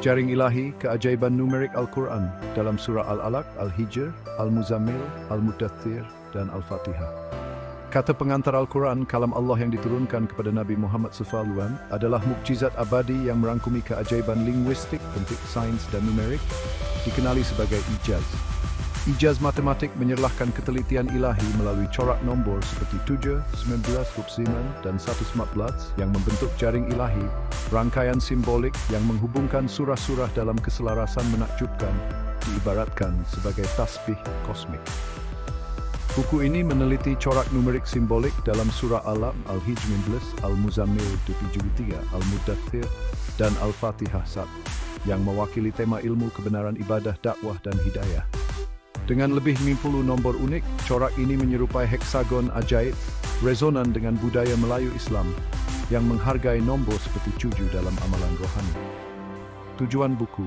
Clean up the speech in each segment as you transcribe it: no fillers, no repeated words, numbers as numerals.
Jaring ilahi, keajaiban numerik Al-Quran dalam surah Al-Alaq, Al-Hijr, Al-Muzammil, Al-Mudaththir, dan Al-Fatihah. Kata pengantar Al-Quran, kalam Allah yang diturunkan kepada Nabi Muhammad SAW adalah mukjizat abadi yang merangkumi keajaiban linguistik, bentuk sains dan numerik, dikenali sebagai ijaz. Ijaz matematik menyerlahkan ketelitian ilahi melalui corak nombor seperti 7, 19, 29, dan 114 yang membentuk jaring ilahi, rangkaian simbolik yang menghubungkan surah-surah dalam keselarasan menakjubkan, diibaratkan sebagai tasbih kosmik. Buku ini meneliti corak numerik simbolik dalam surah Al-Alaq, Al-Hijr 19, Al-Muzammil 73, Al-Mudaththir, dan Al-Fatihah 1, yang mewakili tema ilmu kebenaran ibadah, dakwah, dan hidayah. Dengan lebih 50 nombor unik, corak ini menyerupai heksagon ajaib, resonan dengan budaya Melayu Islam, yang menghargai nombor seperti 7 dalam amalan rohani. Tujuan buku,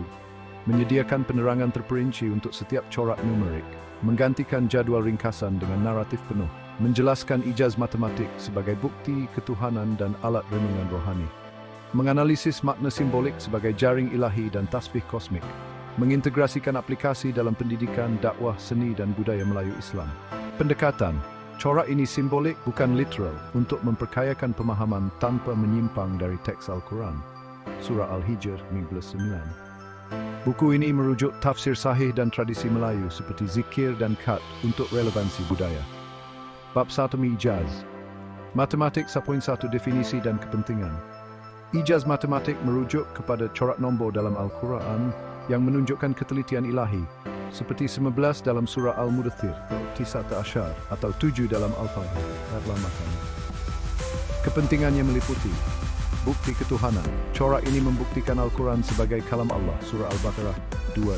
menyediakan penerangan terperinci untuk setiap corak numerik, menggantikan jadwal ringkasan dengan naratif penuh, menjelaskan ijaz matematik sebagai bukti ketuhanan dan alat renungan rohani, menganalisis makna simbolik sebagai jaring ilahi dan tasbih kosmik, mengintegrasikan aplikasi dalam pendidikan, dakwah, seni, dan budaya Melayu Islam. Pendekatan, corak ini simbolik bukan literal untuk memperkayakan pemahaman tanpa menyimpang dari teks Al-Quran. Surah Al-Hijr 19. Buku ini merujuk tafsir sahih dan tradisi Melayu seperti zikir dan khat untuk relevansi budaya. Bab 1 Ijaz. Matematik 1.1 definisi dan kepentingan. Ijaz matematik merujuk kepada corak nombor dalam Al-Quran yang menunjukkan ketelitian ilahi, seperti 19 dalam surah Al-Mudaththir, 19 atau 7 dalam Al-Fatihah. Kepentingannya meliputi bukti ketuhanan. Corak ini membuktikan Al-Quran sebagai kalam Allah, surah Al-Baqarah 22.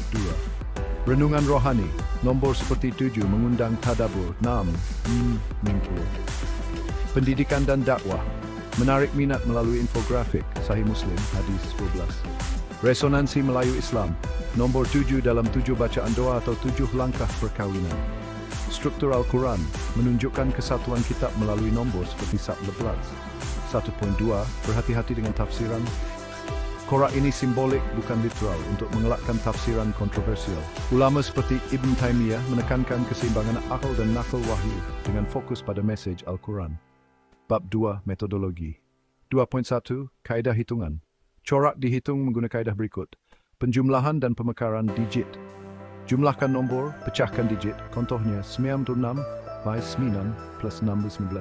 Renungan rohani, nombor seperti 7 mengundang tadabbur, 6, minggu. Pendidikan dan dakwah, menarik minat melalui infografik, Sahih Muslim, hadis 12. Resonansi Melayu Islam, nombor 7 dalam 7 bacaan doa atau 7 langkah perkawinan. Struktur Al-Quran, menunjukkan kesatuan kitab melalui nombor seperti 11. 1.2, berhati-hati dengan tafsiran. Corak ini simbolik bukan literal untuk mengelakkan tafsiran kontroversial. Ulama seperti Ibn Taymiyah menekankan keseimbangan akal dan nakal wahyu dengan fokus pada mesej Al-Quran. Bab 2, metodologi. 2.1, kaedah hitungan. Corak dihitung menggunakan kaedah berikut. Penjumlahan dan pemekaran digit. Jumlahkan nombor, pecahkan digit. Contohnya 96 by 9 plus 6 19.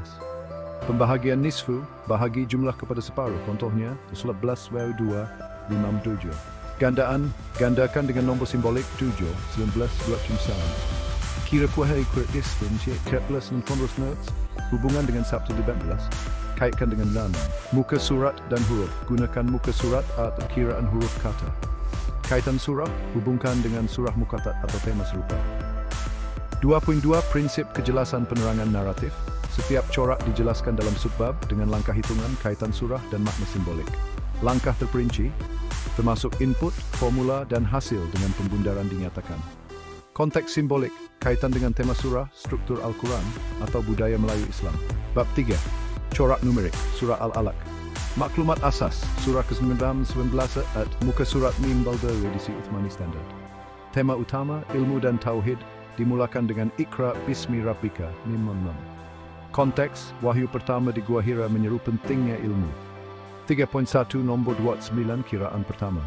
Pembahagian nisfu, bahagi jumlah kepada separuh. Contohnya 11 by 2 57. Gandaan, gandakan dengan nombor simbolik 7 19 29. Kira kuahai kritis dan cek plus dan konverse notes. Hubungan dengan Sabtu 19. Kaitkan dengan nama, muka surat dan huruf. Gunakan muka surat atau kiraan huruf kata. Kaitan surah, hubungkan dengan surah muqatat atau tema serupa. 2.2 Prinsip kejelasan penerangan naratif. Setiap corak dijelaskan dalam subbab dengan langkah hitungan, kaitan surah, dan makna simbolik. Langkah terperinci, termasuk input, formula, dan hasil dengan pembundaran dinyatakan. Konteks simbolik, kaitan dengan tema surah, struktur Al-Quran, atau budaya Melayu Islam. Bab 3 Corak numerik, surah Al-Alaq. Maklumat asas, surah ke-19 at muka surat Mim Balda edisi Uthmani Standard. Tema utama, ilmu dan tauhid, dimulakan dengan Iqra Bismi Rabbika, Mim 6. Konteks, wahyu pertama di Gua Hira menyeru pentingnya ilmu. 3.1 Nombor 29 kiraan pertama.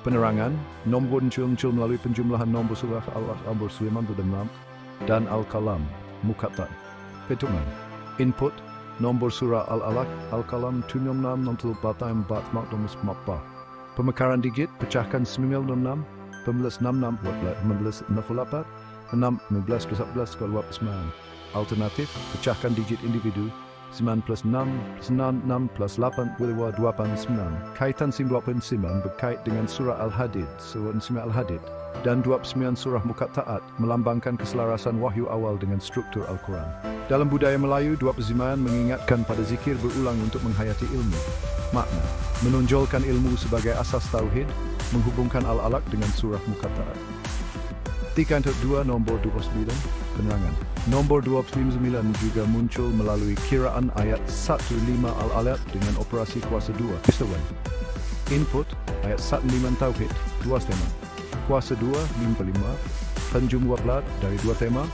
Penerangan, nombor muncul melalui penjumlahan nombor surah Al-Alaq Sulaiman dan Al-Kalam, Muqatat. Hitungan, input, nombor surah Al-Alaq, Al-Kalam 76 Batam Bat Makdomus Mappa. Pemekaran digit, pecahkan 96, 66, 15, 68, 6, 15 plus 11, kalau 9. Alternatif, pecahkan digit individu, 9 plus 6, 6 plus 8, 29. Kaitan simbol 9 berkait dengan surah Al-Hadid, surah Al-Hadid, dan 29 surah Muqatta'at melambangkan keselarasan wahyu awal dengan struktur Al-Quran. Dalam budaya Melayu, 29 mengingatkan pada zikir berulang untuk menghayati ilmu. Makna, menonjolkan ilmu sebagai asas tauhid, menghubungkan Al-Alaq dengan surah Muqatta'at. 3.2 Nombor 29, penerangan. Nombor 29 juga muncul melalui kiraan ayat 15 Al-Alaq dengan operasi kuasa 2. Input, ayat 15 Tauhid, 2 tema. Kuasa 2, mimpi 5. Penjumlah plat dari 2 tema,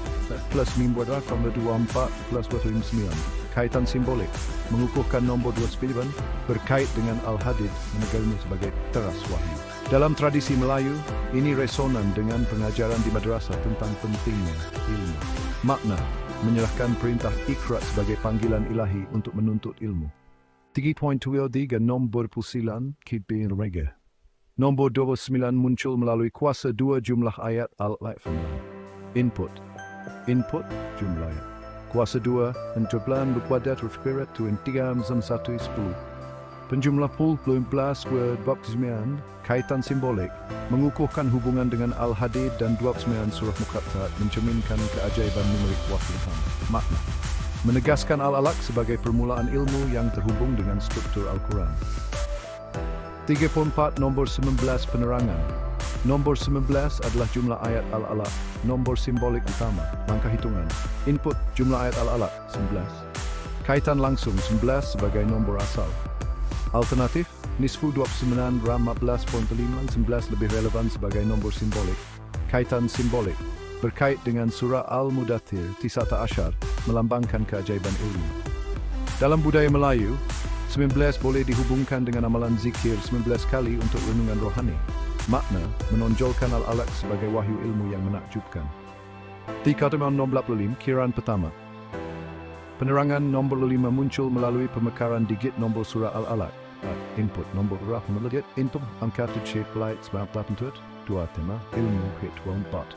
plus mimpi 2,24 plus 259. Kaitan simbolik, mengukuhkan nombor 29, berkait dengan Al-Hadid, menegarnya sebagai teras wahyu. Dalam tradisi Melayu, ini resonan dengan pengajaran di madrasah tentang pentingnya ilmu. Makna, menyerahkan perintah Iqra sebagai panggilan ilahi untuk menuntut ilmu. 3.23 nombor pusilan Kibir Rega. Nombor 29 muncul melalui kuasa 2 jumlah ayat Al-Fatihah. Input, jumlah ayat. Kuasa 2, entreblan berkuadat respirat tu intigam zam 1 10. Penjumlah pul 12 word baptismian, kaitan simbolik, mengukuhkan hubungan dengan Al-Hadid dan 29 surah Muqattat mencerminkan keajaiban numerik wahyu Tuhan. Makna, menegaskan Al-Alaq sebagai permulaan ilmu yang terhubung dengan struktur Al-Quran. 34 nombor 19 penerangan. Nombor 19 adalah jumlah ayat Al-Alaq, nombor simbolik utama, langkah hitungan. Input, jumlah ayat Al-Alaq, 11. Kaitan langsung, 11 sebagai nombor asal. Alternatif, nisfu 29 ram 14.5, 11 lebih relevan sebagai nombor simbolik. Kaitan simbolik, berkait dengan surah Al-Mudathir, Tisata Asyar, melambangkan keajaiban ilmu. Dalam budaya Melayu, 19 boleh dihubungkan dengan amalan zikir 19 kali untuk renungan rohani. Makna, menonjolkan Al-Alaq sebagai wahyu ilmu yang menakjubkan. 3.65 kiraan pertama. Penerangan nombor 5 muncul melalui pemekaran digit nombor surah Al-Alaq. Input nombor surah meledit input angka shape light 98 2 tema ilmu hit 24.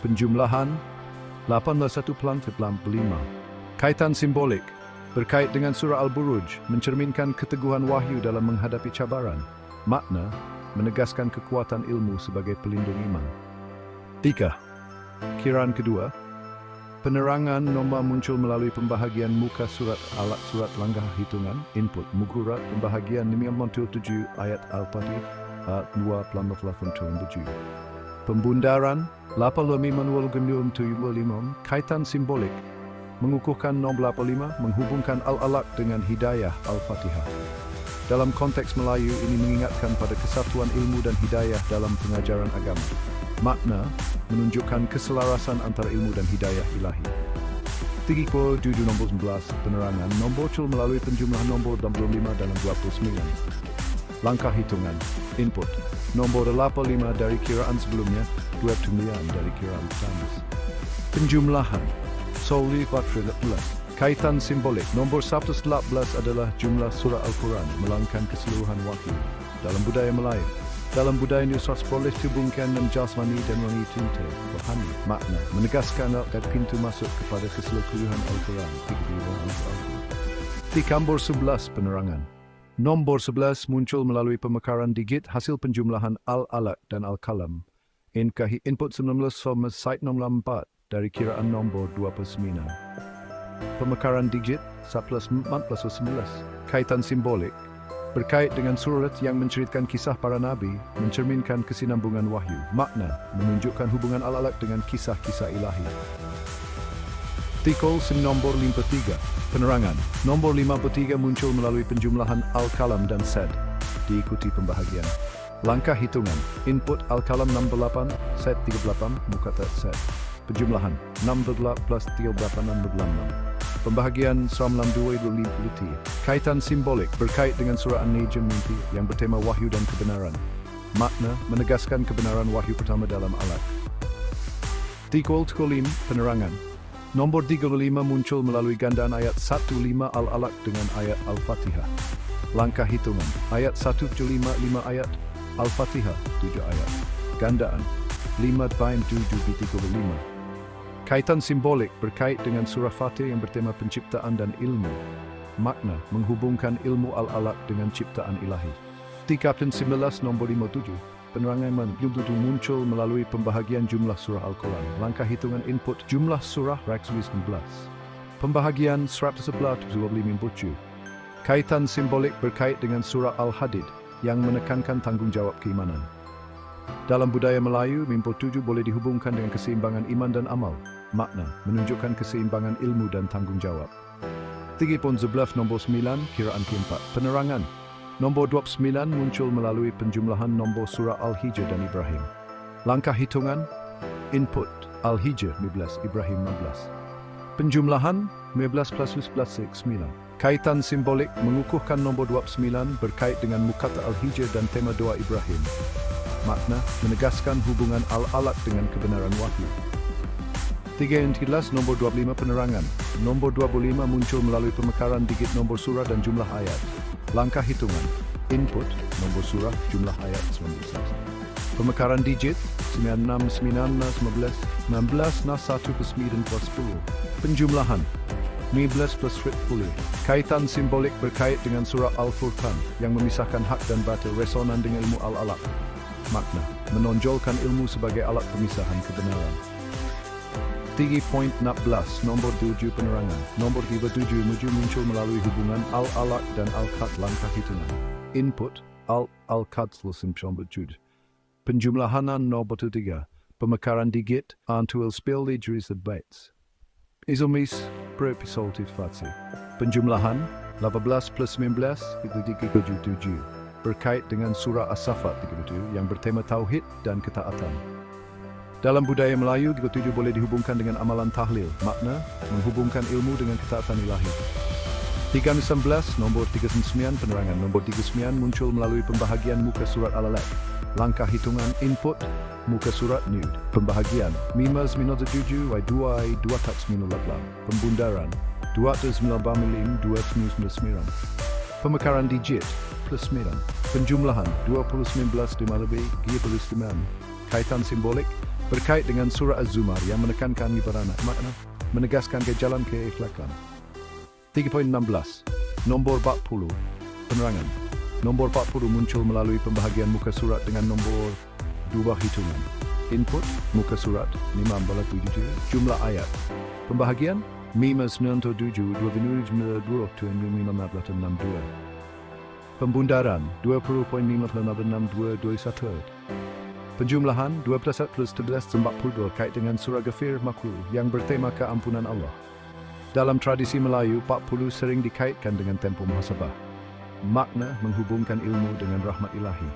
Penjumlahan 18 pelan 5. Kaitan simbolik berkait dengan surah Al-Buruj mencerminkan keteguhan wahyu dalam menghadapi cabaran. Makna, menegaskan kekuatan ilmu sebagai pelindung iman. 3. Kiraan kedua. Penerangan nombor muncul melalui pembahagian muka surat Alaq surat langkah hitungan. Input mugurat pembahagian 57 ayat Al-Fatihah 2.87. Pembundaran 85 kaitan simbolik mengukuhkan nombor 85 menghubungkan Al-Alaq dengan hidayah Al-Fatihah. Dalam konteks Melayu ini mengingatkan pada kesatuan ilmu dan hidayah dalam pengajaran agama. Makna, menunjukkan keselarasan antara ilmu dan hidayah ilahi. 37 nombor 11 penerangan nombor muncul melalui penjumlahan nombor 25 dalam 29. Langkah hitungan. Input, nombor 85 dari kiraan sebelumnya, 29 dari kiraan pertama. Penjumlahan, Soli 14. Kaitan simbolik, nombor 114 adalah jumlah surah Al-Quran, melangkan keseluruhan wahyu. Dalam budaya Melayu, dalam budaya Nusras boleh dihubungkan dengan jasmani dan rohani tuntai, rohani, makna, menegaskan dan pintu masuk kepada keseluruhan Al-Quran. 3.11 penerangan. Nombor 11 muncul melalui pemekaran digit hasil penjumlahan Al-Alaq dan Al-Qalam. Input 19 site nombor 4 dari kiraan nombor 29. Pemekaran digit 14 kaitan simbolik berkait dengan surat yang menceritakan kisah para nabi, mencerminkan kesinambungan wahyu. Makna, menunjukkan hubungan Al-Alaq dengan kisah-kisah ilahi. Tikol nombor 53 penerangan. Nombor 53 muncul melalui penjumlahan Al-Qalam dan Sad, diikuti pembahagian. Langkah hitungan. Input Al-Qalam 68, Sad 38, Muqattat Sad. Penjumlahan 16 plus 38 66. Pembahagian 92 Liti. Kaitan simbolik berkait dengan surah An-Najm mimpi yang bertema wahyu dan kebenaran. Makna, menegaskan kebenaran wahyu pertama dalam Alaq. 35 penerangan. Nombor 35 muncul melalui gandaan ayat 15 Al-Alaq dengan ayat Al-Fatihah. Langkah hitungan. Ayat 175 5 ayat, Al-Fatihah 7 ayat. Gandaan 5.7 Kaitan simbolik berkait dengan surah Fatih yang bertema penciptaan dan ilmu. Makna, menghubungkan ilmu Al-Alaq dengan ciptaan ilahi. 3.19 nombor 57. Penerangan muncul melalui pembahagian jumlah surah Al-Quran. Langkah hitungan input jumlah surah Rakswi 19. Pembahagian 111 Kaitan simbolik berkait dengan surah Al-Hadid yang menekankan tanggung jawab keimanan. Dalam budaya Melayu, mimpi 7 boleh dihubungkan dengan keseimbangan iman dan amal. Makna, menunjukkan keseimbangan ilmu dan tanggung jawab. 3.11 nombor 9, kiraan keempat. Penerangan. Nombor 29 muncul melalui penjumlahan nombor surah Al-Hijr dan Ibrahim. Langkah hitungan, input, Al-Hijr 15, Ibrahim 15. Penjumlahan, 15 plus 11, 9. Kaitan simbolik mengukuhkan nombor 29 berkait dengan mukata Al-Hijr dan tema doa Ibrahim. Makna, menegaskan hubungan Al-Alaq dengan kebenaran wahyu. 3 yang jelas, nombor 25 penerangan. Nombor 25 muncul melalui pemekaran digit nombor surah dan jumlah ayat. Langkah hitungan, input, nombor surah, jumlah ayat 19. Pemekaran digit, 96, 15, 16, nas 1 plus 9 plus 10. Penjumlahan, 15 plus 10. Kaitan simbolik berkait dengan surah Al-Furqan yang memisahkan hak dan batil resonan dengan ilmu Al-Alaq. Makna, menonjolkan ilmu sebagai alat pemisahan kebenaran. 3.16 Nombor 7 penerangan. Nombor 37 muncul melalui hubungan Al-Alaq dan Al-Qad. Langkah hitungan, input, Al-Qad selesai jud. Penjumlahan nombor 3. Pemekaran digit Antuil Spilli Jerisad Bates. Izomis Preepisoltif Fatsi. Penjumlahan 18 plus 19 itu 37. Berkait dengan surah As-Safat 37 yang bertema Tauhid dan Ketaatan. Dalam budaya Melayu, 37 boleh dihubungkan dengan amalan tahlil. Makna, menghubungkan ilmu dengan ketaatan ilahi. 319, nombor 39 penerangan. Nombor 39 muncul melalui pembahagian muka surat Al-Alaq. Langkah hitungan, input, muka surat nude. Pembahagian, mimas minota 7, y 2, 2 taks minulabla. Pembundaran, 295, 299. Pemekaran digit, plus 9. Penjumlahan, 2019, 5 lebih, 39. Kaitan simbolik, berkait dengan surah Az-Zumar yang menekankan ibarat makna, menegaskan ke jalan keikhlakan. 3.16 Nombor 40 penerangan. Nombor 40 muncul melalui pembahagian muka surat dengan nombor 2 hitungan. Input, muka surat 5 jumlah ayat. Pembahagian 597 2,2 Pembundaran 20.5562221. Penjumlahan 12 plus 11 kait dengan surah Ghafir Makhluk yang bertema keampunan Allah. Dalam tradisi Melayu, 40 sering dikaitkan dengan tempo muhasabah. Makna menghubungkan ilmu dengan rahmat ilahi.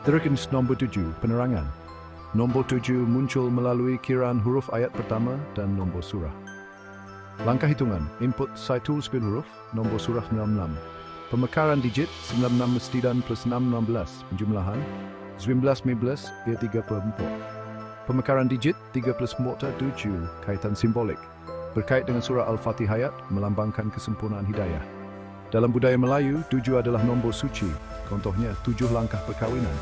Terkens nombor 7, penerangan. Nombor 7 muncul melalui kiraan huruf ayat pertama dan nombor surah. Langkah hitungan, input Saitul Spin huruf, nombor surah 96. Pemekaran digit 96 mestidan plus 6 16. Penjumlahan 19 ia 34. Pemekaran digit 3 plus 4 7. Kaitan simbolik berkait dengan surah Al-Fatihah melambangkan kesempurnaan hidayah. Dalam budaya Melayu, 7 adalah nombor suci. Contohnya 7 langkah perkawinan.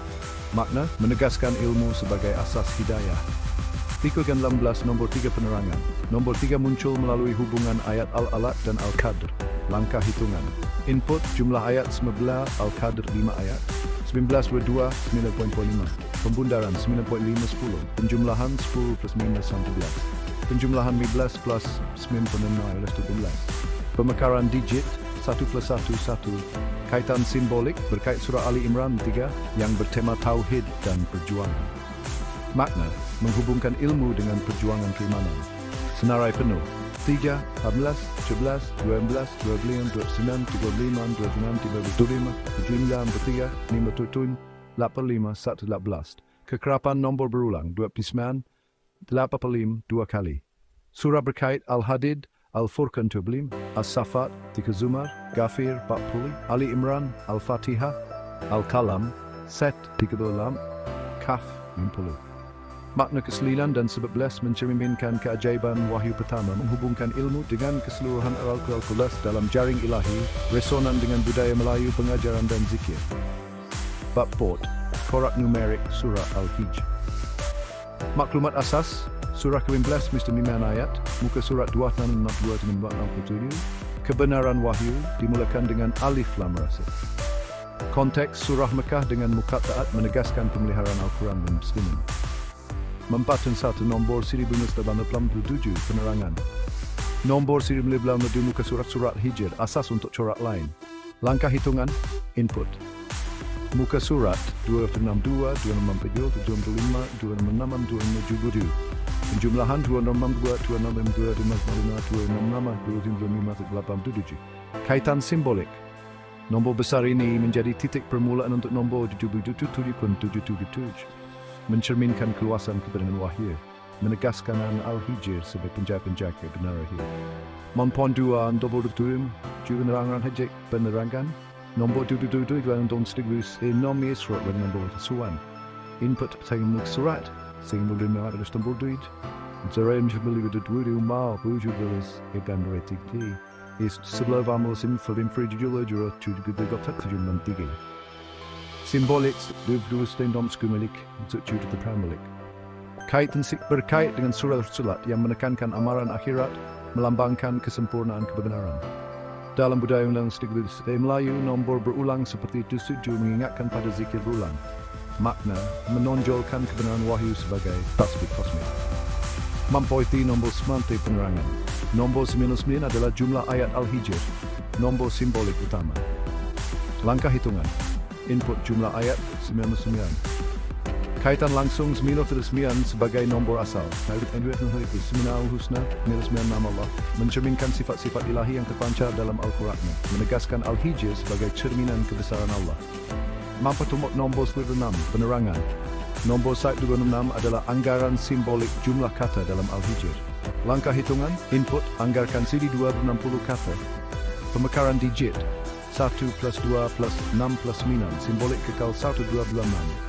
Makna menegaskan ilmu sebagai asas hidayah. 316 nombor 3 penerangan. Nombor 3 muncul melalui hubungan ayat Al-Alaq dan Al-Qadr. Langkah hitungan, input jumlah ayat 19, Al-Qadr 5 ayat. 19 2 9.5. Pembundaran 9.510. Penjumlahan 10 plus minus 11. Penjumlahan 15 plus 9.9 11. Pemekaran digit 1 plus 1 1. Kaitan simbolik berkait surah Ali Imran 3 yang bertema Tauhid dan perjuangan. Makna menghubungkan ilmu dengan perjuangan keimanan. Senarai penuh 3, 14, 17, 12, 25, 29, 35, 26, 35, 75, 85, 118. Kekerapan nombor berulang 29, 85 2 kali. Surah berkait Al-Hadid, Al-Furqan 12, As-Safat 3 Zumar, Ghafir 40, Ali Imran, Al-Fatihah, Al-Qalam, Set 36, Kaf 60. Makna keselilan dan sebab belas mencerminkan keajaiban wahyu pertama menghubungkan ilmu dengan keseluruhan al-Qulas dalam jaring ilahi, resonan dengan budaya Melayu, pengajaran dan zikir. Bab Port, Korak Numerik Surah Al-Hijr. Maklumat asas, Surah ke-15 mesti 9 ayat, muka surat 2662-67, kebenaran wahyu dimulakan dengan Alif Lam Ra. Konteks Surah Mekah dengan muqatta'at menegaskan pemeliharaan Al-Quran dan Muslimin. 41 nombor 1987 penerangan. Nombor 1987 muka surat Hijr, asas untuk corak lain. Langkah hitungan, input. Muka surat 262, 264, 265, 266, 267. Penjumlahan 262, 262, 265, 266, 285, 287. Kaitan simbolik. Nombor besar ini menjadi titik permulaan untuk nombor 77.777, mencerminkan keluasan kebenaran wahyu, menegaskan Al-Hijr sebagai penjaga kebenaran wahyu. Nombor 2, nombor turim, juga nerangan hajik penerangan. Nombor 77 untuk setegus nomi surat dan nombor suan. Input petangan surat, sehingga boleh ada nombor duit. Zarain jubili with the mau bujubilis ikan beretikti. Is sebelah vamos info jujur juga gotak sejumlah 3. Simbolik dua stendom skumelik untuk the pramelik. Berkait dengan surat-surat yang menekankan amaran akhirat, melambangkan kesempurnaan kebenaran. Dalam budaya ulang sedikit Melayu, nombor berulang seperti itu mengingatkan pada zikir berulang. Makna menonjolkan kebenaran wahyu sebagai tasbih kosmik. Mampoiti nombor semantai penerangan. Nombor 99 adalah jumlah ayat Al-Hijr, nombor simbolik utama. Langkah hitungan. Input jumlah ayat 99. Kaitan langsung 99 sebagai nombor asal. Seminal Husna, 99 nama Allah, mencerminkan sifat-sifat ilahi yang terpancar dalam Al-Quran, menegaskan Al-Hijr sebagai cerminan kebesaran Allah. Mampu nombor 96, penerangan. Nombor 126 adalah anggaran simbolik jumlah kata dalam Al-Hijr. Langkah hitungan, input, anggarkan 2060 kata. Pemekaran digit, 1 plus 2 plus 6 plus 9, simbolik kekal 126.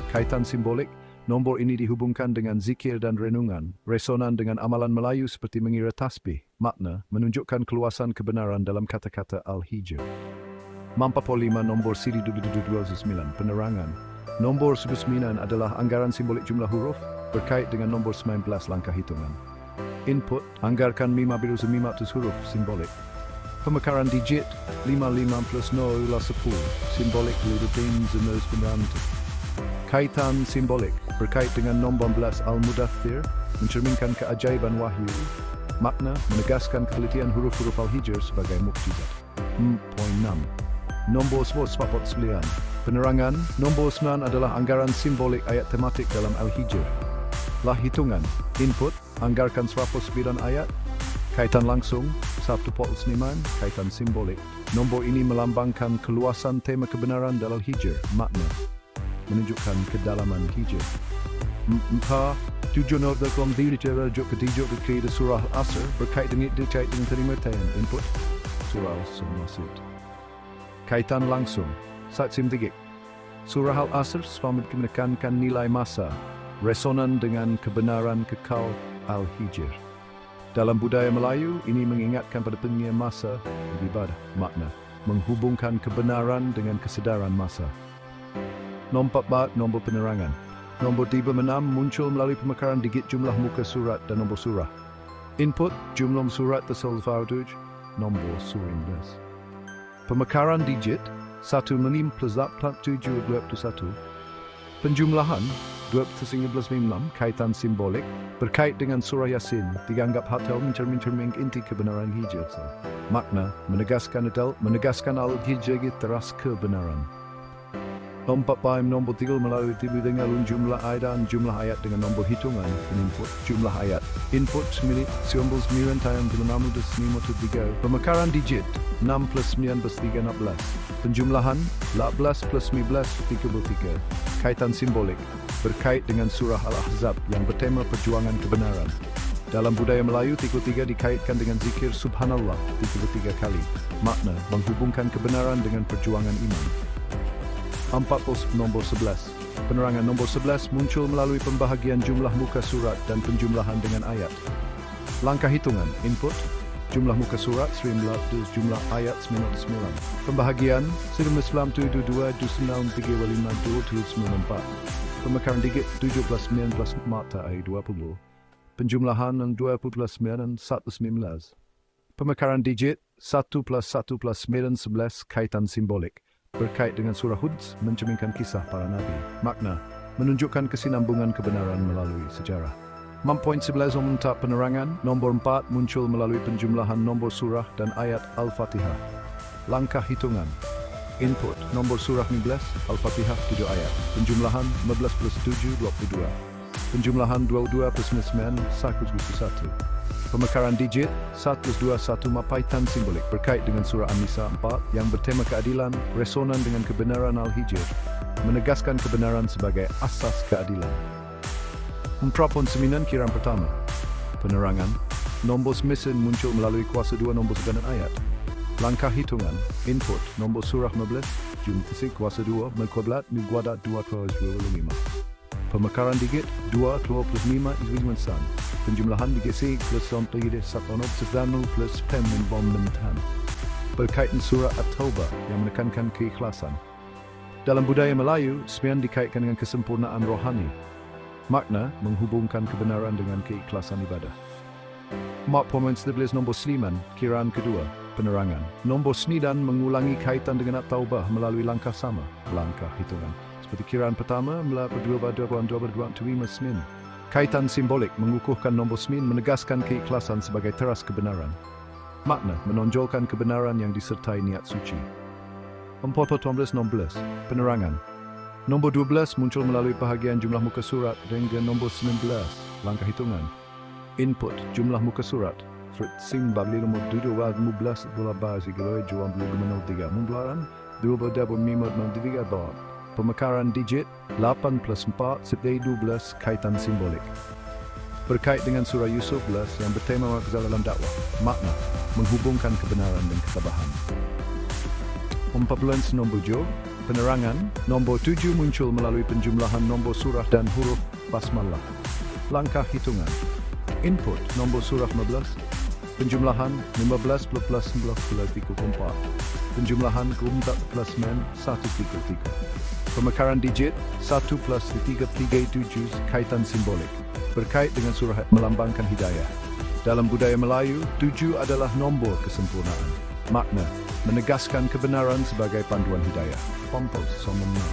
Kaitan simbolik, nombor ini dihubungkan dengan zikir dan renungan, resonan dengan amalan Melayu seperti mengira tasbih, makna, menunjukkan keluasan kebenaran dalam kata-kata Al-Hijr. Mampapol 5 nombor siri 229, penerangan. Nombor 99 adalah anggaran simbolik jumlah huruf, berkait dengan nombor 19 langkah hitungan. Input, anggarkan 5,500 huruf, simbolik. Pemekaran digit, 55 plus 0 adalah 10, simbolik 1990. Kaitan simbolik, berkait dengan nombor 11 Al-Mudaththir, mencerminkan keajaiban wahyu. Makna, menegaskan ketelitian huruf-huruf Al-Hijr sebagai mukjizat. Poin 6. Nombor 49. Penerangan, nombor 9 adalah anggaran simbolik ayat tematik dalam Al-Hijr. Lah hitungan, input, anggarkan 109 ayat. Kaitan langsung, 1.9, kaitan simbolik. Nombor ini melambangkan keluasan tema kebenaran dalam Al-Hijr, makna, menunjukkan kedalaman Hijr. 4. 7 not dalam diri cara juk ketiga ke surah Asr berkait dengan terima input surah Al-Masud. Kaitan langsung, saat simtigik. Surah Al-Asr menekankan nilai masa, resonan dengan kebenaran kekal Al-Hijr. Dalam budaya Melayu, ini mengingatkan pada pentingnya masa beribadah, makna, menghubungkan kebenaran dengan kesedaran masa. Nombor 4, nombor penerangan. Nombor 36 muncul melalui pemekaran digit jumlah muka surat dan nombor surah. Input, jumlah surat tersalvaduj, nombor 19. Pemekaran digit 1 plus 7 21. Penjumlahan 2 kaitan simbolik berkait dengan surah Yasin dianggap hotel mencermin inti kebenaran Hijr. Makna menegaskan Al-Hijr teras kebenaran. Nombor 4 nombor 3 melalui dengan jumlah ayat dan jumlah ayat dengan nombor hitungan input jumlah ayat. Input 9 tayang 6 pemekaran digit 6 plus 9 plus 3 16. Penjumlahan 18 plus 19 33. Kaitan simbolik berkait dengan surah Al-Ahzab yang bertema perjuangan kebenaran. Dalam budaya Melayu, 33 dikaitkan dengan zikir Subhanallah 33 kali. Makna menghubungkan kebenaran dengan perjuangan iman. 40 nombor 11. Penerangan nombor 11 muncul melalui pembahagian jumlah muka surat dan penjumlahan dengan ayat. Langkah hitungan, input, jumlah muka surat 19, jumlah ayat 99. Pembahagian, Sirum Islam 22, 93, Pemekaran digit 7 plus 9 plus mata ayat 20. Penjumlahan 20 plus 9, 119. Pemekaran digit 1 plus 1 plus 9, 11, kaitan simbolik. Berkait dengan surah Hud mencerminkan kisah para nabi. Makna menunjukkan kesinambungan kebenaran melalui sejarah. Poin 11 meminta penerangan. Nombor 4 muncul melalui penjumlahan nombor surah dan ayat Al-Fatihah. Langkah hitungan. Input nombor surah 15, Al-Fatihah 7 ayat. Penjumlahan 15 plus 7 22. Penjumlahan 22 plus 9 1. Pemekaran digit 1 plus 2 1 mapaitan simbolik berkait dengan surah An-Nisa 4 yang bertema keadilan, resonan dengan kebenaran Al-Hijr, menegaskan kebenaran sebagai asas keadilan. Umprapon seminan kiraan pertama. Penerangan, nombor semesen muncul melalui kuasa 2 nombor seganan ayat. Langkah hitungan, input, nombor surah 15, jumlah kuasa 2, melkuablat, nuguadat 225. Pemekaran digit 2 keluar plus 5 is penjumlahan digit C plus sampai digit 1 sesdanu plus pen dan bom mentan. Berkaitan surah At-Taubah yang menekankan keikhlasan. Dalam budaya Melayu, sembilan dikaitkan dengan kesempurnaan rohani. Makna menghubungkan kebenaran dengan keikhlasan ibadah. Mak pomen 11 nombor seliman, kiraan kedua, penerangan. Nombor 9 mengulangi kaitan dengan At-Taubah melalui langkah sama, langkah hitungan. Seperti kiraan pertama, melalui berdua semin. Kaitan simbolik mengukuhkan nombor semin menegaskan keikhlasan sebagai teras kebenaran. Makna menonjolkan kebenaran yang disertai niat suci. 14 penerangan. Nombor 12 muncul melalui bahagian jumlah muka surat dengan nombor 19, langkah hitungan. Input jumlah muka surat. Sim bagi nombor 12 bola basi geloi jual belum menol 3 membelaran 2 mimot mendiviga dot. Pemekaran digit 8 plus 4 sebagai 12 kaitan simbolik. Berkait dengan surah Yusuf 11 yang bertema wakzal dalam dakwah. Makna menghubungkan kebenaran dan ketabahan. 14 nombor 7 penerangan. Nombor 7 muncul melalui penjumlahan nombor surah dan huruf basmalah. Langkah hitungan. Input nombor surah 15. Penjumlahan 15 plus 19 plus 34. Penjumlahan 4 plus men 133. Pemekaran digit 1 plus 337 kaitan simbolik. Berkait dengan surah melambangkan hidayah. Dalam budaya Melayu, 7 adalah nombor kesempurnaan. Makna menegaskan kebenaran sebagai panduan hidayah. Kompos somemna.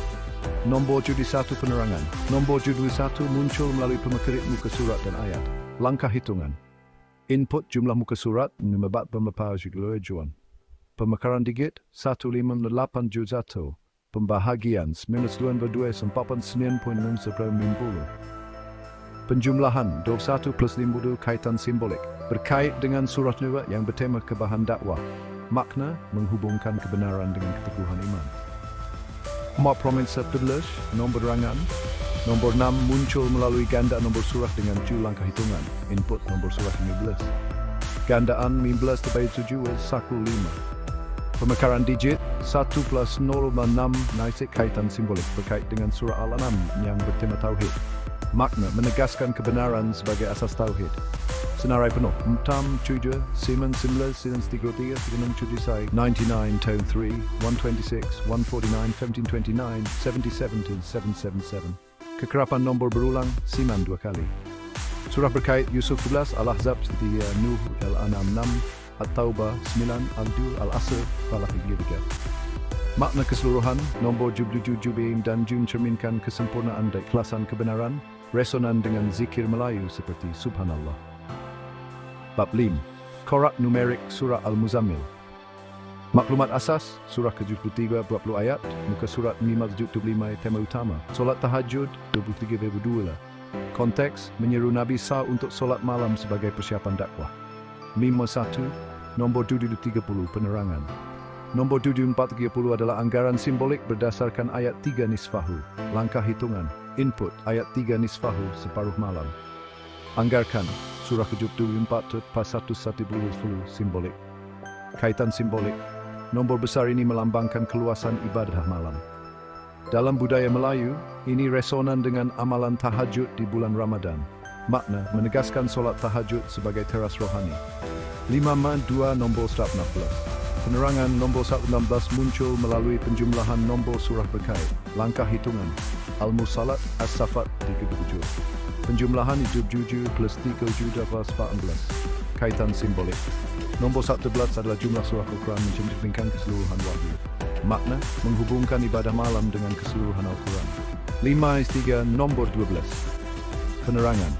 Nombor 71 penerangan. Nombor 71 muncul melalui pemekerit muka surat dan ayat. Langkah hitungan. Input jumlah muka surat 15 juan. Pemekaran digit 158 juzatu. Pembahagian 1922 sempapan 9.6 minggu. Penjumlahan 21 plus 50 kaitan simbolik. Berkait dengan surah Nuh yang bertema kebahan dakwah. Makna menghubungkan kebenaran dengan keteguhan iman. Mak promen 11 nombor rangan. Nombor 6 muncul melalui ganda nombor surah dengan 7 langkah hitungan. Input nombor surah 15. Gandaan 15 terbaik 7 saku 5. Pemekaran digit 1 plus 0,6 naisik kaitan simbolik berkait dengan surah Al-An'am yang bertema Tauhid. Makna menegaskan kebenaran sebagai asas Tauhid. Senarai penuh. Mtam 7, Siman 19, Sinan 33, 37, 99, Tone 3, 126, 149, 1729, 77 to 777. Kekerapan nombor berulang, Siman 2 kali. Surah berkait Yusuf 11, Al-Ahzab 3, Nuh, Al-An'am 6, At-Taubah 9, Al-Dur, Al-Asr, Falaq 3. Makna keseluruhan, nombor 77 dan jum cerminkan kesempurnaan dan keikhlasan kebenaran, resonan dengan zikir Melayu seperti Subhanallah. Bab 5. Korak numerik Surah Al-Muzammil. Maklumat asas, Surah ke-73 20 ayat, muka surat 575 tema utama, solat tahajud 23:2. Konteks, menyeru Nabi SAW untuk solat malam sebagai persiapan dakwah. Mimma 1, nombor 730 penerangan. Nombor 7430 adalah anggaran simbolik berdasarkan ayat 3 nisfahu. Langkah hitungan. Input ayat 3 nisfahu separuh malam. Anggarkan surah ke-74 pas 110 simbolik. Kaitan simbolik. Nombor besar ini melambangkan keluasan ibadah malam. Dalam budaya Melayu, ini resonan dengan amalan tahajud di bulan Ramadan. Makna menegaskan solat tahajud sebagai teras rohani. 5-2 nombor 116. Penerangan nombor 116 muncul melalui penjumlahan nombor surah berkait. Langkah hitungan. Al-Mursalat As-Safat 37. Penjumlahan 7 plus 3 plus 14. Kaitan simbolik. Nombor 11 adalah jumlah surah Al-Quran mencerminkan keseluruhan wahyu. Makna menghubungkan ibadah malam dengan keseluruhan Al-Quran. 5-3 nombor 12. Penerangan.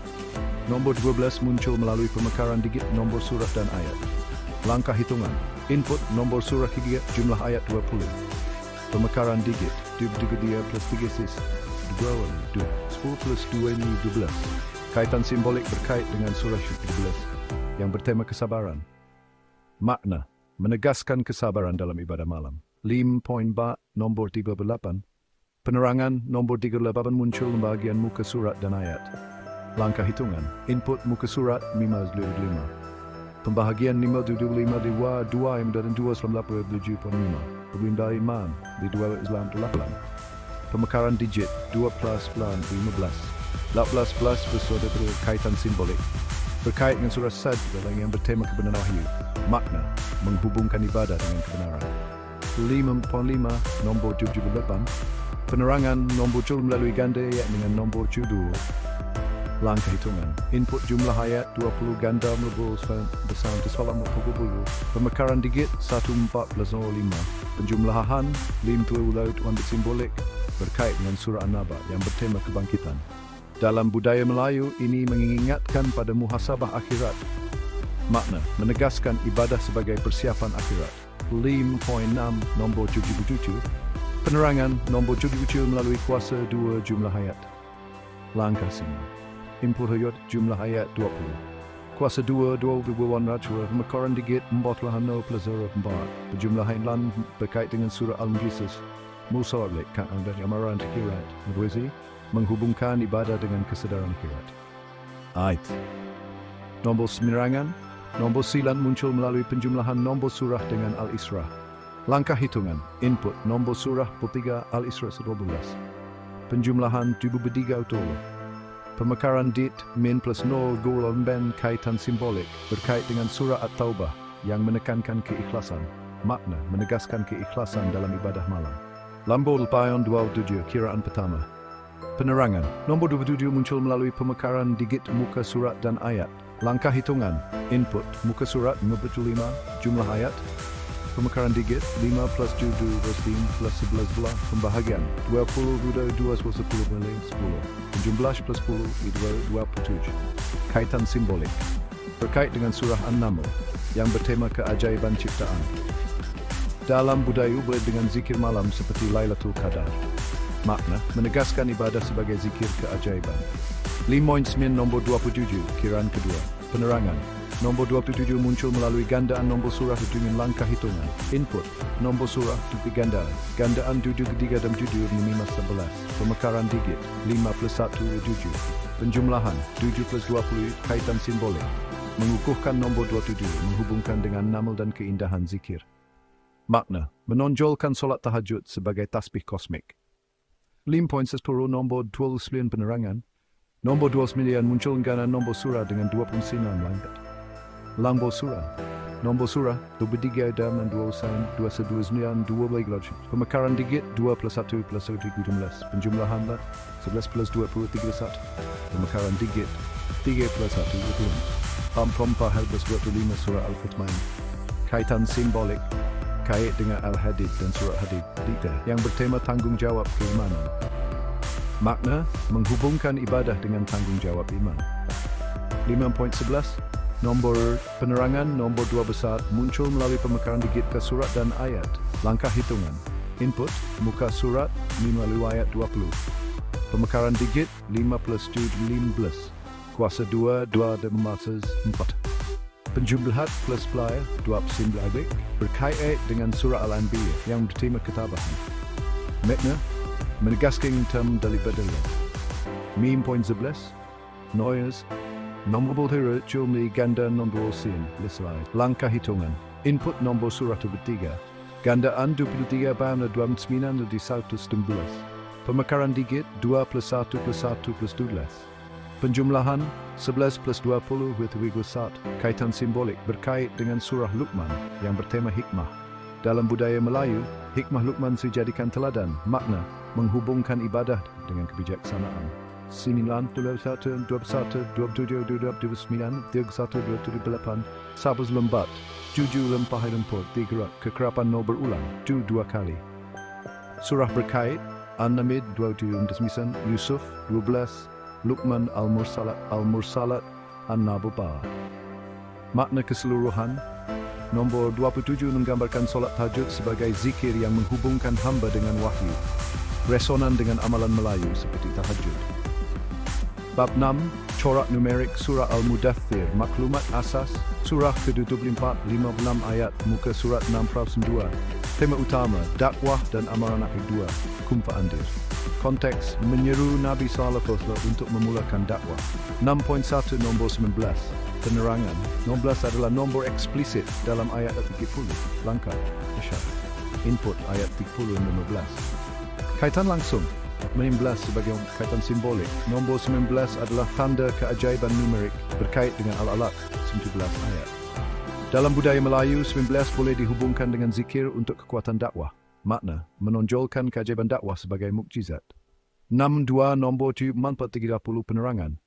Nombor 12 muncul melalui pemekaran digit nombor surah dan ayat. Langkah hitungan. Input nombor surah 3, jumlah ayat 20. Pemekaran digit 2 plus 3 10 plus 2 ini 12. Kaitan simbolik berkait dengan surah 13. yang bertema kesabaran. Makna, menegaskan kesabaran dalam ibadah malam. 5.4 nombor 38. Penerangan nombor 38 muncul bahagian muka surat dan ayat. Langkah hitungan, input muka surat 5.5. Pembahagian 5.5 di 2 yang dari 2.87.5. Perbindah iman di 2 Islam 8. Pemekaran digit 2 plus pelan 15. 18 plus bersuara kaitan simbolik. Berkait dengan surah Sad yang bertema kebenaran wahyu. Makna, menghubungkan ibadah dengan kebenaran. 5.5 nombor 78. Penerangan nombor muncul melalui ganda ayat dengan nombor 7. Langkah hitungan. Input jumlah ayat 20 ganda melebur bersama solat 40. Pemekaran digit 14 plus 05. Penjumlahan 50 laut ambil simbolik berkait dengan surah An-Naba yang bertema kebangkitan. Dalam budaya Melayu, ini mengingatkan pada muhasabah akhirat. Makna, menegaskan ibadah sebagai persiapan akhirat. 5.6 nombor 77. Penerangan nombor 77 melalui kuasa 2 jumlah ayat. Langkah sini. Input ayat jumlah ayat 20. Kuasa 2 21 rachwa pemekaran digit 40 plus 04. Penjumlahan lan berkait dengan surah Al-Mujizat. Musawalik kat dan amaran akhirat. Berwezi menghubungkan ibadah dengan kesedaran akhirat. Ayat. Nombor penerangan nombor 9 muncul melalui penjumlahan nombor surah dengan Al-Isra. Langkah hitungan. Input nombor surah 3 Al-Isra 12. Penjumlahan 73 utol. Pemekaran dit min plus 0 golon ben kaitan simbolik berkait dengan surah At-Taubah yang menekankan keikhlasan. Makna, menegaskan keikhlasan dalam ibadah malam. Lambol Payon 27 kiraan pertama. Penerangan nombor 27 muncul melalui pemekaran digit muka surat dan ayat. Langkah hitungan. Input muka surat 55 jumlah ayat. Pemekaran digit 5 plus 7 plus 5 plus 11 belah. Pembahagian 20 2 10 10. Penjumlah plus 10 27. Kaitan simbolik berkait dengan surah An-Naml yang bertema keajaiban ciptaan. Dalam budaya Ubud dengan zikir malam seperti Lailatul Qadar. Makna, menegaskan ibadah sebagai zikir keajaiban. 5.9 nombor 27 kiraan kedua. Penerangan nombor 27 muncul melalui gandaan nombor surah dengan langkah hitungan. Input nombor surah di gandaan. Gandaan 7 ketiga dan 7 5 11. Pemekaran digit 5 plus 1 7. Penjumlahan 7 plus 20 kaitan simbolik. Mengukuhkan nombor 27 menghubungkan dengan namal dan keindahan zikir. Makna, menonjolkan solat tahajud sebagai tasbih kosmik. 5.10 nombor 29 penerangan. Nombor 29 muncul gana nombor surah dengan 29 langkat. Langkah surah. Nombor surah 23 dan 29 12. Pemekaran digit 2 plus 1 plus 1 17. Penjumlahan 11 plus 2 31. Pemekaran digit 3 plus 1 20. Pam-pam plus 25 surah Al-Fatmah. Kaitan simbolik kait dengan Al-Hadid dan Surah Hadid yang bertema tanggungjawab keimanan. Makna, menghubungkan ibadah dengan tanggungjawab iman. 5.11 nombor penerangan nombor 2 besar muncul melalui pemekaran digit ke surat dan ayat. Langkah hitungan. Input muka surat 5 ayat 20. Pemekaran digit 5 plus 7 15. Kuasa 2 dan masas 4. Penjumlahan plus pelaya 29 berkait dengan surah Al-Anbiya yang bertema ketabahan. Makna, menegaskan term dari badalah. 5.11 noise nombor hero jumlah ganda nombor sin lislai. Langkah hitungan. Input nombor surah 23. Gandaan 23 bana 29 di 119. Pemekaran digit 2 plus 1 plus 1 plus 12. Penjumlahan 11 plus 20 with sat. Kaitan simbolik berkait dengan surah Luqman yang bertema hikmah. Dalam budaya Melayu, hikmah Luqman dijadikan teladan. Makna, menghubungkan ibadah dengan kebijaksanaan. 9, 21, 21, 27, 29, 31, 28, sabus lembat, 7 lempah lempur, 3 kekerapan no berulang, 2 kali. Surah berkait, An-Namid 29, Yusuf 12, Luqman Al-Mursalat, An-Nabubah. Makna keseluruhan, nombor 27 menggambarkan solat tahajud sebagai zikir yang menghubungkan hamba dengan wahyu. Resonan dengan amalan Melayu seperti tahajud. Bab 6, Corak numerik Surah Al-Mudaththir, maklumat asas, Surah ke-24, 56 ayat, muka surat 602. Tema utama, dakwah dan amaran kedua, Kumfa Andir. Konteks, menyeru Nabi SAW untuk memulakan dakwah. 6.1 nombor 19. Penerangan, 19 adalah nombor eksplisit dalam ayat 30. Langkah, isyarat. Input ayat 30 dan 15. Kaitan langsung, 19 sebagai kaitan simbolik. Nombor 19 adalah tanda keajaiban numerik berkait dengan Al-Alaq, 19 ayat. Dalam budaya Melayu, 19 boleh dihubungkan dengan zikir untuk kekuatan dakwah. Makna, menonjolkan keajaiban dakwah sebagai mukjizat. 62 nombor 430 penerangan.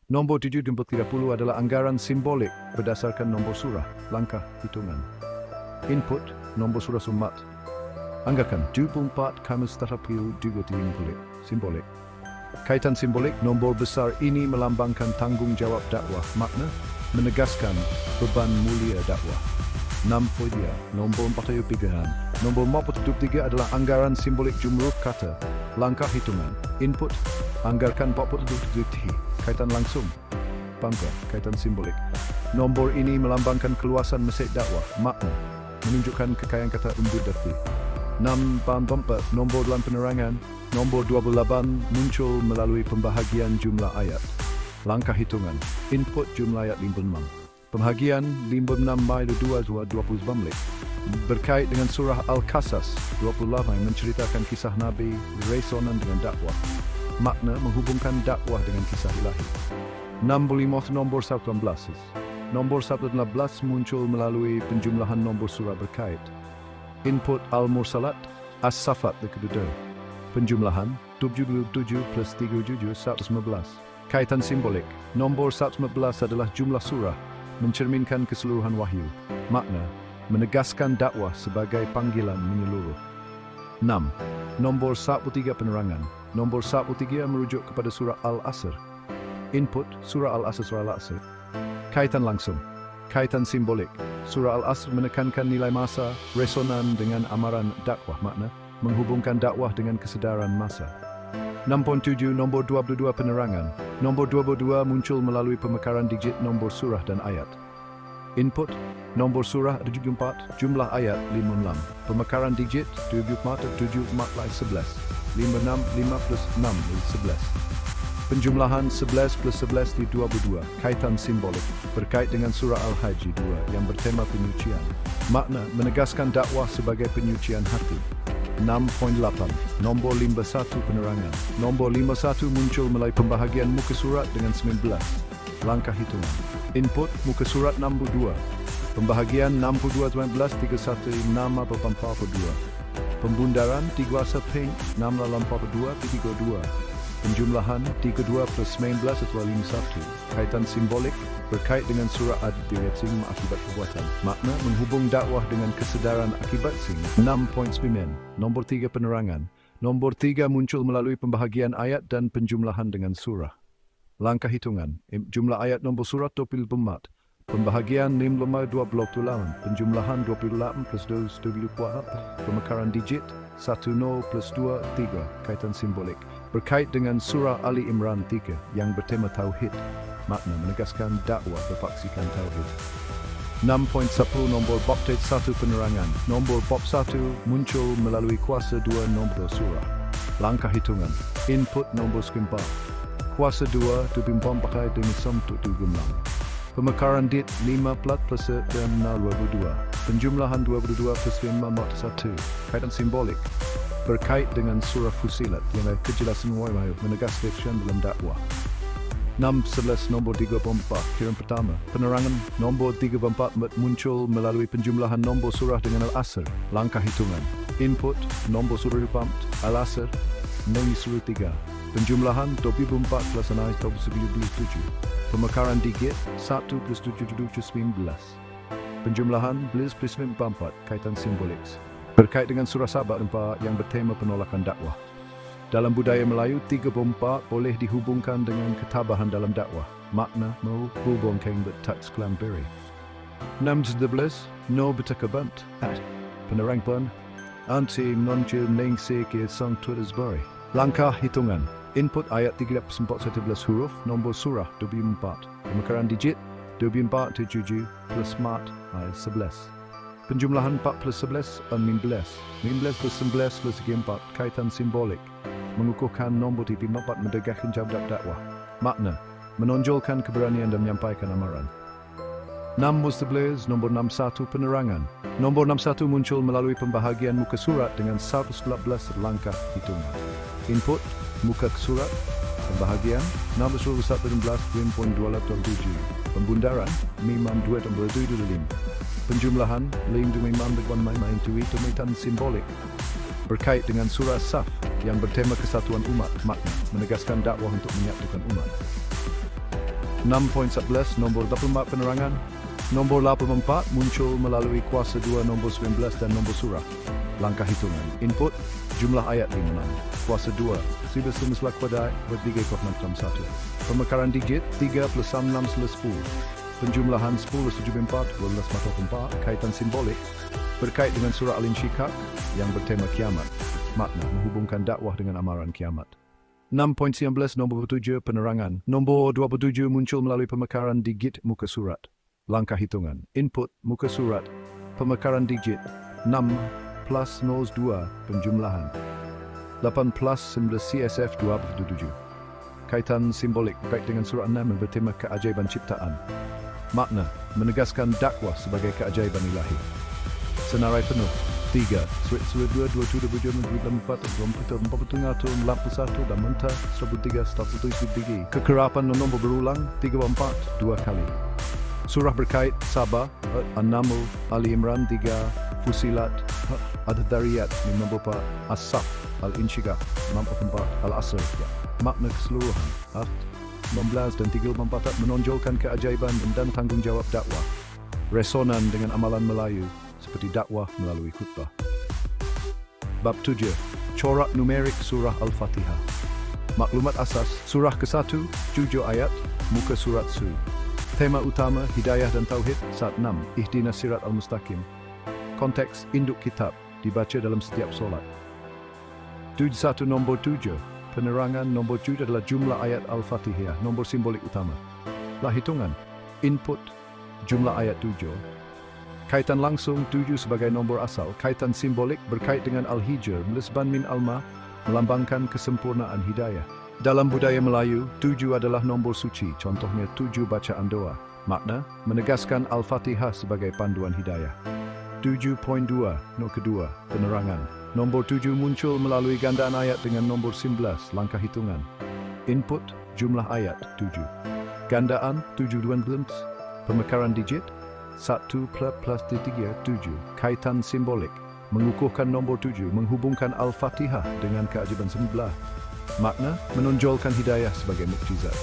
Nombor 730 adalah anggaran simbolik berdasarkan nombor surah, langkah hitungan. Input, nombor surah sumat. Anggakan 24 Kamis Tarapil 230 simbolik. Kaitan simbolik, nombor besar ini melambangkan tanggung jawab dakwah. Makna, menegaskan beban mulia dakwah. 6 nombor 43. Nombor 43 adalah anggaran simbolik jumlah kata, langkah hitungan. Input, anggarkan 43. Kaitan langsung, bangga, kaitan simbolik. Nombor ini melambangkan keluasan mesej dakwah. Makna, menunjukkan kekayaan kata Umbudaththir. 6.4 nombor dalam penerangan. Nombor 28 muncul melalui pembahagian jumlah ayat. Langkah hitungan. Input jumlah ayat 56. Pembahagian 56 Mai 2019 berkait dengan surah Al-Qasas 28 menceritakan kisah Nabi resonan dengan dakwah. Makna, menghubungkan dakwah dengan kisah ilahi. 65 nombor 19. Nombor 19 muncul melalui penjumlahan nombor surah berkait. Input Al-Mursalat, As-Safat kedua. Penjumlahan 77 plus 37, 115. Kaitan simbolik, nombor 115 adalah jumlah surah, mencerminkan keseluruhan wahyu. Makna, menegaskan dakwah sebagai panggilan menyeluruh. 6. Nombor 13 penerangan. Nombor 13 merujuk kepada surah Al-Asr. Input, surah Al-Asr, surah Al-Asr. Kaitan langsung. Kaitan simbolik. Surah Al-Asr menekankan nilai masa, resonan dengan amaran dakwah. Makna, menghubungkan dakwah dengan kesedaran masa. 6.7 nombor 22 penerangan. Nombor 22 muncul melalui pemekaran digit nombor surah dan ayat. Input, nombor surah 74, jumlah ayat 56. Pemekaran digit 74, 7, 4, 11. 56, 5 plus 6, 11. Penjumlahan 11 plus 11 di 22. Kaitan simbolik berkait dengan surah Al-Hajj 2 yang bertema penyucian. Makna, menegaskan dakwah sebagai penyucian hati. 6.8 nombor 51 penerangan. Nombor 51 muncul melalui pembahagian muka surat dengan 19. Langkah hitungan. Input, muka surat 62. Pembahagian 62 19 31 nama 42. Pembundaran 3 ping 6 42 32. Penjumlahan 32 plus 19 atau 51. Kaitan simbolik berkait dengan surah Ad-Diriyat akibat perbuatan. Makna, menghubung dakwah dengan kesedaran akibat sing. 6.9 nombor 3 penerangan. Nombor 3 muncul melalui pembahagian ayat dan penjumlahan dengan surah. Langkah hitungan. Jumlah ayat nombor surat 24. Pembahagian 5 28. Penjumlahan 28 plus 2 24. Pemekaran digit 10 plus 2 3. Kaitan simbolik berkait dengan surah Ali Imran 3 yang bertema Tauhid. Makna, menegaskan dakwah berpaksikan Tauhid. 6.10 nombor bab 1 penerangan. Nombor bab 1 muncul melalui kuasa 2 nombor surah. Langkah hitungan. Input nombor 4. Kuasa 2 dibimbang pakai dengan som 7 gemlang. Pemekaran dit 5 plat plus 6 22. Penjumlahan 22 plus 5 1. Kaitan simbolik berkait dengan surah Fusilat yang kejelasan wahyu menegaskan dalam dakwah. 6.11 nombor 34 kirim pertama. Penerangan nombor 34 muncul melalui penjumlahan nombor surah dengan Al-Asr. Langkah hitungan. Input nombor surah Al-Asr Nabi surah 3. Penjumlahan 24 plus 9 77. Pemekaran digit 1 plus 7 19. Penjumlahan plus 94. Kaitan simbolik berkait dengan surah Sabah 4 yang bertema penolakan dakwah. Dalam budaya Melayu, 34 boleh dihubungkan dengan ketabahan dalam dakwah. Makna, menghubungkan bertaks kelam beri. 6.11 no bertakabant. Penerang pun anti menonjol nengsi ke sang tulis bari. Langkah hitungan. Input ayat 311 huruf, nombor surah 24. Pemekaran digit 24 to 7 plus mat 11. Penjumlahan 4 plus 11 15. 15 plus 11 plus 4. Kaitan simbolik. Mengukuhkan nombor TV 4 mendegahkan jawab dakwah. Makna, menonjolkan keberanian dan menyampaikan amaran. 6 mustablis, nombor 61 penerangan. Nombor 61 muncul melalui pembahagian muka surat dengan 114 langkah hitungan. Input, muka surat, pembahagian, 16.11.2.7. Pembundaran, mimam 2.7.5. Penjumlahan, lim dumimam dengan main tuwi tumitan simbolik. Berkait dengan surah Saf yang bertema kesatuan umat, makna, menegaskan dakwah untuk menyatukan umat. 6.11 nombor 84 penerangan. Nombor 84 muncul melalui kuasa 2 nombor 19 dan nombor surah. Langkah hitungan. Input, jumlah ayat 56. Kuasa 2, 19 kuadai ber-3 1. Pemekaran digit 3 plus 6 10. Penjumlahan 10 74 12 4. Kaitan simbolik berkait dengan surah Al-Insyiqaq yang bertema kiamat. Makna, menghubungkan dakwah dengan amaran kiamat. 6.19 nombor 7 penerangan. Nombor 27 muncul melalui pemekaran digit muka surat. Langkah hitungan. Input, muka surat. Pemekaran digit 6 plus 02 penjumlahan. 8 plus 19 CSF 27. Kaitan simbolik berkait dengan surah 6 yang bertema keajaiban ciptaan. Makna, menegaskan dakwah sebagai keajaiban ilahi. Senarai penuh. 3. Surat 2, 27, 24, 24, 41, dan mentah, 13, 173. Kekerapan nombor berulang, 34, 2 kali. Surah berkait, Sabah, An-Naml, Ali Imran 3, Fusilat, Ad-Dhariyat, 54, As-Saf, Al-Insyiqaq, 64, Al-Asr. Makna keseluruhan, 19 dan 34 menonjolkan keajaiban dan tanggungjawab dakwah. Resonan dengan amalan Melayu, seperti dakwah melalui khutbah. Bab 7. Corak numerik Surah Al-Fatihah. Maklumat asas, Surah ke-1, 7 ayat, muka surat Su. Tema utama, Hidayah dan Tauhid, saat 6, Ihdinas Sirat Al-Mustaqim. Konteks, induk kitab, dibaca dalam setiap solat. 71 nombor 7, penerangan nombor 7 adalah jumlah ayat Al-Fatihah, nombor simbolik utama. Lah hitungan, input, jumlah ayat 7. Kaitan langsung 7 sebagai nombor asal, kaitan simbolik berkait dengan Al-Hijr, melisban min alma, melambangkan kesempurnaan hidayah. Dalam budaya Melayu, 7 adalah nombor suci, contohnya 7 bacaan doa. Makna, menegaskan Al-Fatihah sebagai panduan hidayah. 7.2, not kedua, penerangan. Nombor 7 muncul melalui gandaan ayat dengan nombor 19, langkah hitungan. Input, jumlah ayat 7. Gandaan 7 pemekaran digit 1 plus 3, 7. Kaitan simbolik, mengukuhkan nombor 7, menghubungkan Al-Fatihah dengan keajaiban 19. Makna, menonjolkan hidayah sebagai mukjizat.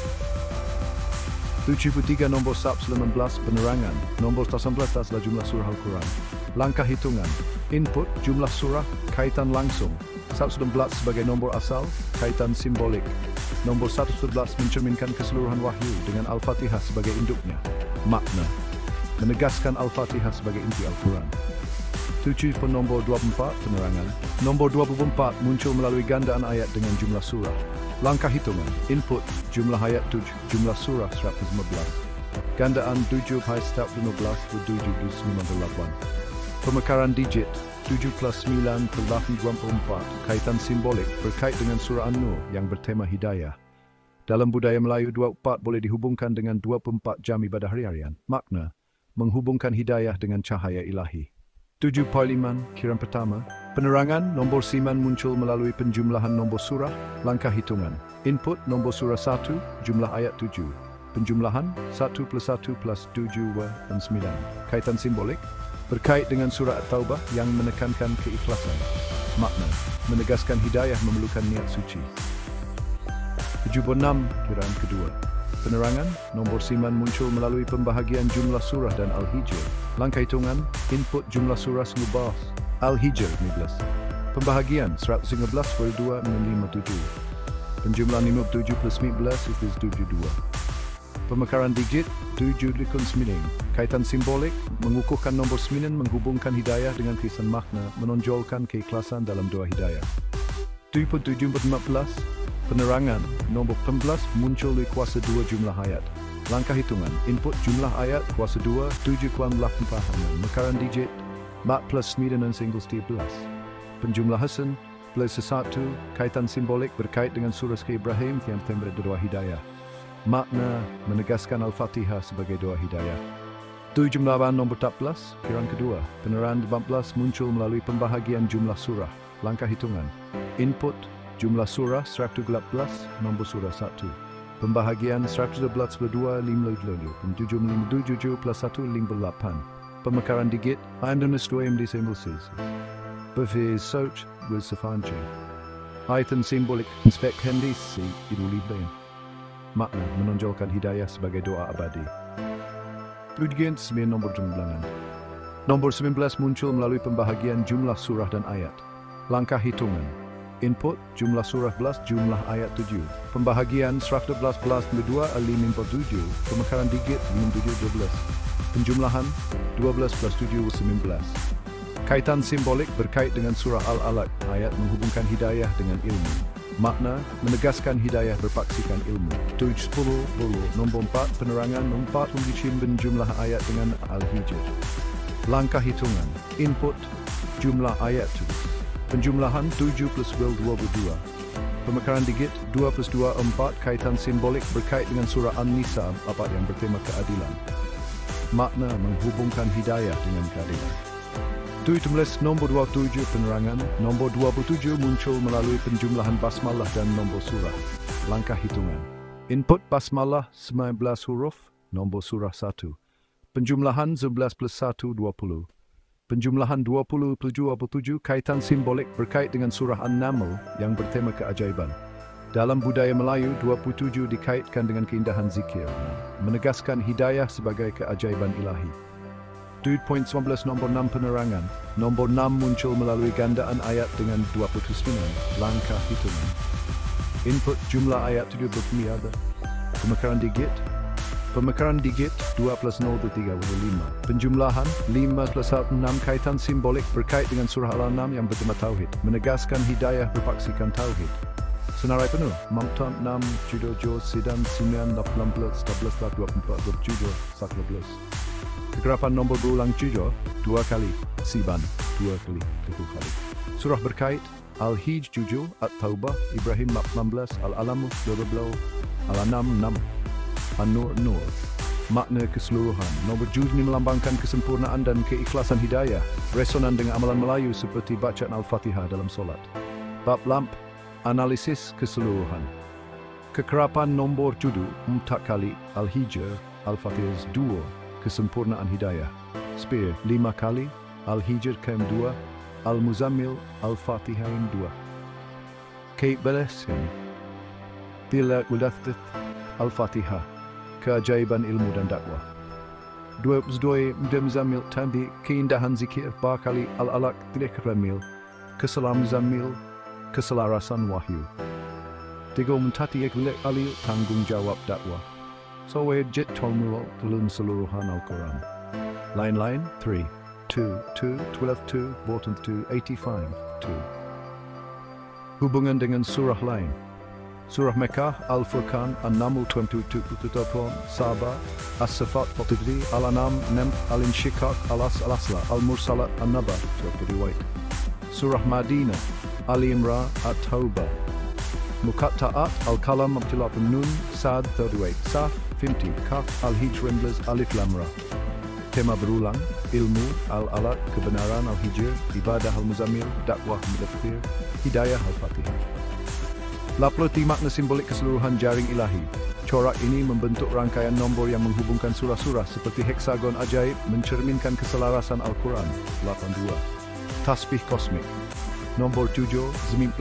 73 nombor Sab 19 penerangan. Nombor 19 adalah jumlah surah Al-Quran. Langkah hitungan. Input, jumlah surah, kaitan langsung. Sab 19 sebagai nombor asal, kaitan simbolik. Nombor 111 mencerminkan keseluruhan wahyu dengan Al-Fatihah sebagai induknya. Makna, menegaskan Al-Fatihah sebagai inti Al-Quran. 7 nombor 24 penerangan. Nombor 24 muncul melalui gandaan ayat dengan jumlah surah. Langkah hitungan. Input, jumlah ayat 7, jumlah surah 115. Gandaan 7 pai setiap 15 ke 798. Pemekaran digit 7 plus 9 ke 24. Kaitan simbolik berkait dengan surah An-Nur yang bertema hidayah. Dalam budaya Melayu, 24 boleh dihubungkan dengan 24 jam ibadah harian. Makna, menghubungkan hidayah dengan cahaya ilahi. 7.5 kiran pertama. Penerangan nombor siman muncul melalui penjumlahan nombor surah, langkah hitungan. Input nombor surah 1, jumlah ayat 7. Penjumlahan 1 plus 1 plus 7 dan 9. Kaitan simbolik berkait dengan surah At-Taubah yang menekankan keikhlasan. Makna, menegaskan hidayah memerlukan niat suci. 76 kiraan kedua. Penerangan nombor siman muncul melalui pembahagian jumlah surah dan Al-Hijr. Langkah hitungan, input jumlah surah 19, Al-Hijr 15. Pembahagian 115 per 2 57. Penjumlahan 57 plus 19 is 72. Pemekaran digit 7 likun semining. Kaitan simbolik, mengukuhkan nombor seminen menghubungkan hidayah dengan kesan makna, menonjolkan keikhlasan dalam doa hidayah. 7.14 Penerangan. Nombor 14 muncul di kuasa 2 jumlah ayat. Langkah hitungan. Input jumlah ayat kuasa 2 7,8 pahaman. Mekaran digit 4 plus 9 dan singles 13. Penjumlahan plus 1. Kaitan simbolik berkait dengan surah Ibrahim yang berdoa hidayah. Makna menegaskan Al-Fatihah sebagai doa hidayah. Jumlahan nombor 14. Kiraan kedua. Penerangan 14 muncul melalui pembahagian jumlah surah. Langkah hitungan. Input jumlah surah 112, nombor surah 1. Pembahagian 112 2 57, 7 plus 1 58. Pemekaran digit 102 desembusis. Befis search with Safanje. Item simbolik inspek kondisi iduliblain. Makna menonjolkan hidayah sebagai doa abadi. Tujuan 9 nombor jumlangan. Nombor 19 muncul melalui pembahagian jumlah surah dan ayat. Langkah hitungan. Input jumlah surah 11, jumlah ayat 7. Pembahagian 111 2 57. Pemekaran digit 57 12. Penjumlahan 12 plus 7 19. Kaitan simbolik berkait dengan surah Al-Alaq. Ayat menghubungkan hidayah dengan ilmu. Makna menegaskan hidayah berpaksikan ilmu. 10 nombor 4 penerangan 4 mengisimban jumlah ayat dengan Al-Hijr. Langkah hitungan. Input jumlah ayat 7. Penjumlahan 7 plus 22. Pemekaran digit 2 plus 2 4. Kaitan simbolik berkait dengan surah An-Nisa apa yang bertema keadilan. Makna menghubungkan hidayah dengan keadilan. Tulis nombor 27 penerangan. Nombor 27 muncul melalui penjumlahan basmalah dan nombor surah. Langkah hitungan. Input basmalah 19 huruf, nombor surah 1. Penjumlahan 11 plus 1 20. Penjumlahan 20 plus 27 kaitan simbolik berkait dengan surah An-Naml yang bertema keajaiban. Dalam budaya Melayu, 27 dikaitkan dengan keindahan zikir, menegaskan hidayah sebagai keajaiban ilahi. 2.19 nombor 6 penerangan. Nombor 6 muncul melalui gandaan ayat dengan 29. Langkah hitungan. Input jumlah ayat 7 bermiada. Pemekaran digit. Pemekaran digit 2 plus 0 ke 3 5. Penjumlahan 5 plus 6 kaitan simbolik berkait dengan surah Al-An'am yang bertema Tauhid, menegaskan hidayah berpaksikan Tauhid. Senarai penuh, Mamtan 6, Judo Jo, Sidan 9, 18, 14, 24, 27, 11. Kekerapan nombor berulang Judo 2 kali, Siban 2 kali, 10 kali. Surah berkait Al-Hijr 7, At-Taubah, Ibrahim 16, Al-Alam 12, Al-An'am 6. An-Nur Nur. Makna keseluruhan. Nombor 7 ini melambangkan kesempurnaan dan keikhlasan hidayah, resonan dengan amalan Melayu seperti bacaan Al-Fatihah dalam solat. Bab lamp, analisis keseluruhan. Kekerapan nombor 7, 4 kali, Al-Hijr, Al-Fatihah 2, kesempurnaan hidayah. Spear 5 kali, Al-Hijr Kaim 2, Al-Muzammil, Al-Fatihah 2. Kait Baleskan. Tila Udathith, Al-Fatihah. Keajaiban ilmu dan dakwah. 22 Muzammil tandi keindahan zikir bakali Al-Alaq tidak ramil keselam Muzammil keselarasan wahyu. 3 mentati eklek alil tanggung jawab dakwah. Sawe jet tolmul telun seluruhan Al-Quran. Lain-lain 3 2 2 12 2 Bolton 2 85 2. Hubungan dengan surah lain. Surah Mekah, Al-Furqan, An-Naml 22, Sabah, As-Safat 43, Al-An'am, Naml, Al-Inshiqaq, Al-Asla, Al-Mursalat, An-Naba 28. Surah Madinah, Ali Imran, At-Taubah. Muqatta'at, Al-Qalam, Abtilaf Nun, Sa'ad 38, Saf 50, Kaf, Al-Hijr, Alif Lam Ra. Tema berulang, ilmu, Al-Alaq, kebenaran, Al-Hijr, ibadah Al-Muzammil, dakwah Mudaththir, hidayah Al-Fatihah. Laploti makna simbolik keseluruhan jaring ilahi. Corak ini membentuk rangkaian nombor yang menghubungkan surah-surah seperti heksagon ajaib mencerminkan keselarasan Al-Quran. 82. Tasbih kosmik. Nombor 7, 19,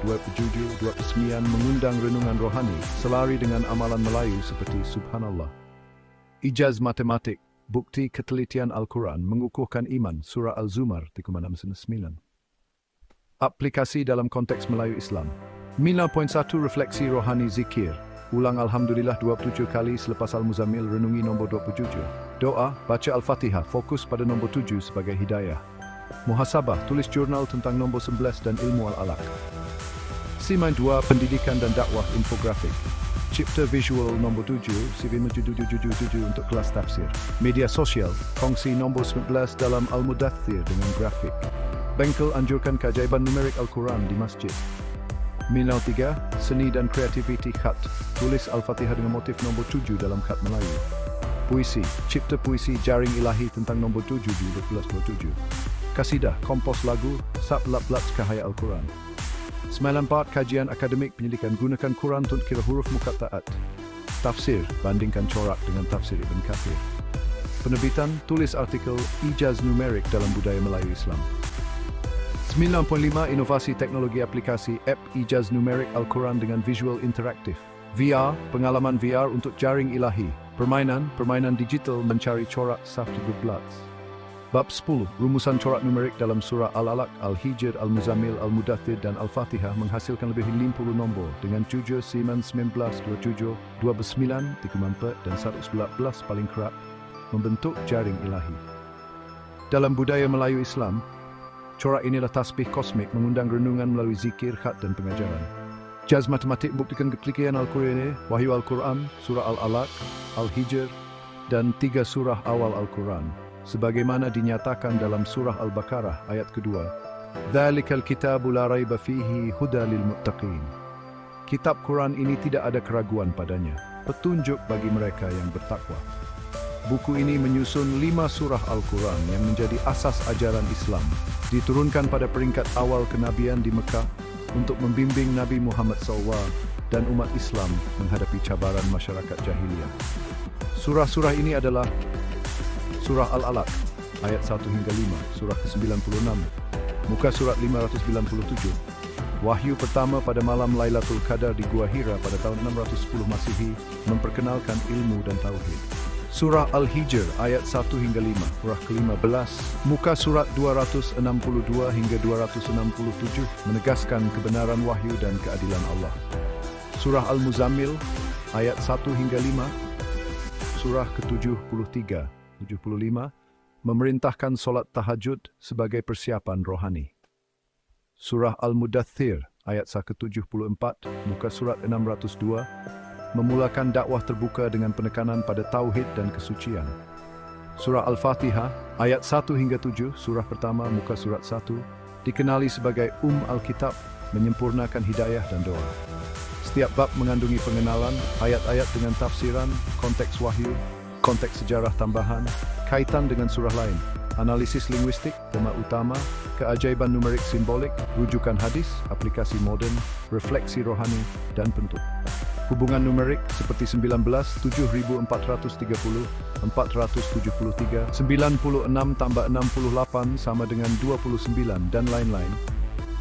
27, 29 mengundang renungan rohani selari dengan amalan Melayu seperti Subhanallah. Ijaz matematik. Bukti ketelitian Al-Quran mengukuhkan iman. Surah Al-Zumar 369. Aplikasi dalam konteks Melayu Islam. 9.1 Refleksi rohani zikir. Ulang Alhamdulillah 27 kali selepas Al-Muzammil, renungi nombor 27. Doa, baca Al-Fatihah, fokus pada nombor 7 sebagai hidayah. Muhasabah, tulis jurnal tentang nombor 11 dan ilmu Al-Alaq. Simain 2 Pendidikan dan Dakwah Infografik. Cipta visual nombor 7, CV7777 untuk kelas tafsir. Media sosial, kongsi nombor 19 dalam Al-Mudaththir dengan grafik. Bengkel anjurkan keajaiban numerik Al-Quran di masjid. Minau 3, seni dan kreativiti khat. Tulis Al-Fatihah dengan motif nombor 7 dalam khat Melayu. Puisi, cipta puisi jaring ilahi tentang nombor 7 di 1227. Kasidah, kompos lagu, sab lab-lab cahaya Al-Quran. 94 Kajian akademik penyelidikan gunakan Quran untuk kira huruf muqatta'at. Tafsir, bandingkan corak dengan tafsir Ibn Kathir. Penerbitan, tulis artikel Ijaz Numerik dalam Budaya Melayu Islam. 95 Inovasi teknologi aplikasi app Ijaz Numerik Al-Quran dengan visual interaktif. VR, pengalaman VR untuk jaring ilahi. Permainan digital mencari corak saf 12. Bab 10. Rumusan corak numerik dalam surah Al-Alaq, Al-Hijr, Al-Muzammil, Al-Mudaththir dan Al-Fatihah menghasilkan lebih 50 nombor dengan 7, 9, 19, 27, 29, 34 dan 111 paling kerap membentuk jaring ilahi. Dalam budaya Melayu Islam, corak inilah tasbih kosmik mengundang renungan melalui zikir, khat dan pengajaran. Jaz matematik buktikan keklikian Al-Quran, Wahyu Al-Quran, surah Al-Alaq, Al-Hijr dan 3 surah awal Al-Quran. Sebagaimana dinyatakan dalam surah Al-Baqarah ayat kedua, "Dzalikal kitabu la raiba fihi huda lil muttaqin." Kitab Quran ini tidak ada keraguan padanya, petunjuk bagi mereka yang bertakwa. Buku ini menyusun 5 surah Al-Quran yang menjadi asas ajaran Islam, diturunkan pada peringkat awal kenabian di Mekah untuk membimbing Nabi Muhammad SAW dan umat Islam menghadapi cabaran masyarakat jahiliyah. Surah-surah ini adalah Surah Al-Alaq, ayat 1 hingga 5, surah ke-96, muka surat 597. Wahyu pertama pada malam Lailatul Qadar di Gua Hira pada tahun 610 Masihi memperkenalkan ilmu dan tauhid. Surah Al-Hijr, ayat 1 hingga 5, surah ke-15, muka surat 262 hingga 267 menegaskan kebenaran wahyu dan keadilan Allah. Surah Al-Muzammil, ayat 1 hingga 5, surah ke-73, 75, memerintahkan solat tahajud sebagai persiapan rohani. Surah Al-Mudaththir, ayat ke-74, muka surat 602, memulakan dakwah terbuka dengan penekanan pada tauhid dan kesucian. Surah Al-Fatihah, ayat 1 hingga 7, surah pertama, muka surat 1, dikenali sebagai Al-Kitab, menyempurnakan hidayah dan doa. Setiap bab mengandungi pengenalan, ayat-ayat dengan tafsiran, konteks wahyu, konteks sejarah tambahan, kaitan dengan surah lain, analisis linguistik, tema utama, keajaiban numerik simbolik, rujukan hadis, aplikasi modern, refleksi rohani, dan bentuk. Hubungan numerik seperti 19, 7430, 473, 96 tambah 68 sama dengan 29, dan lain-lain,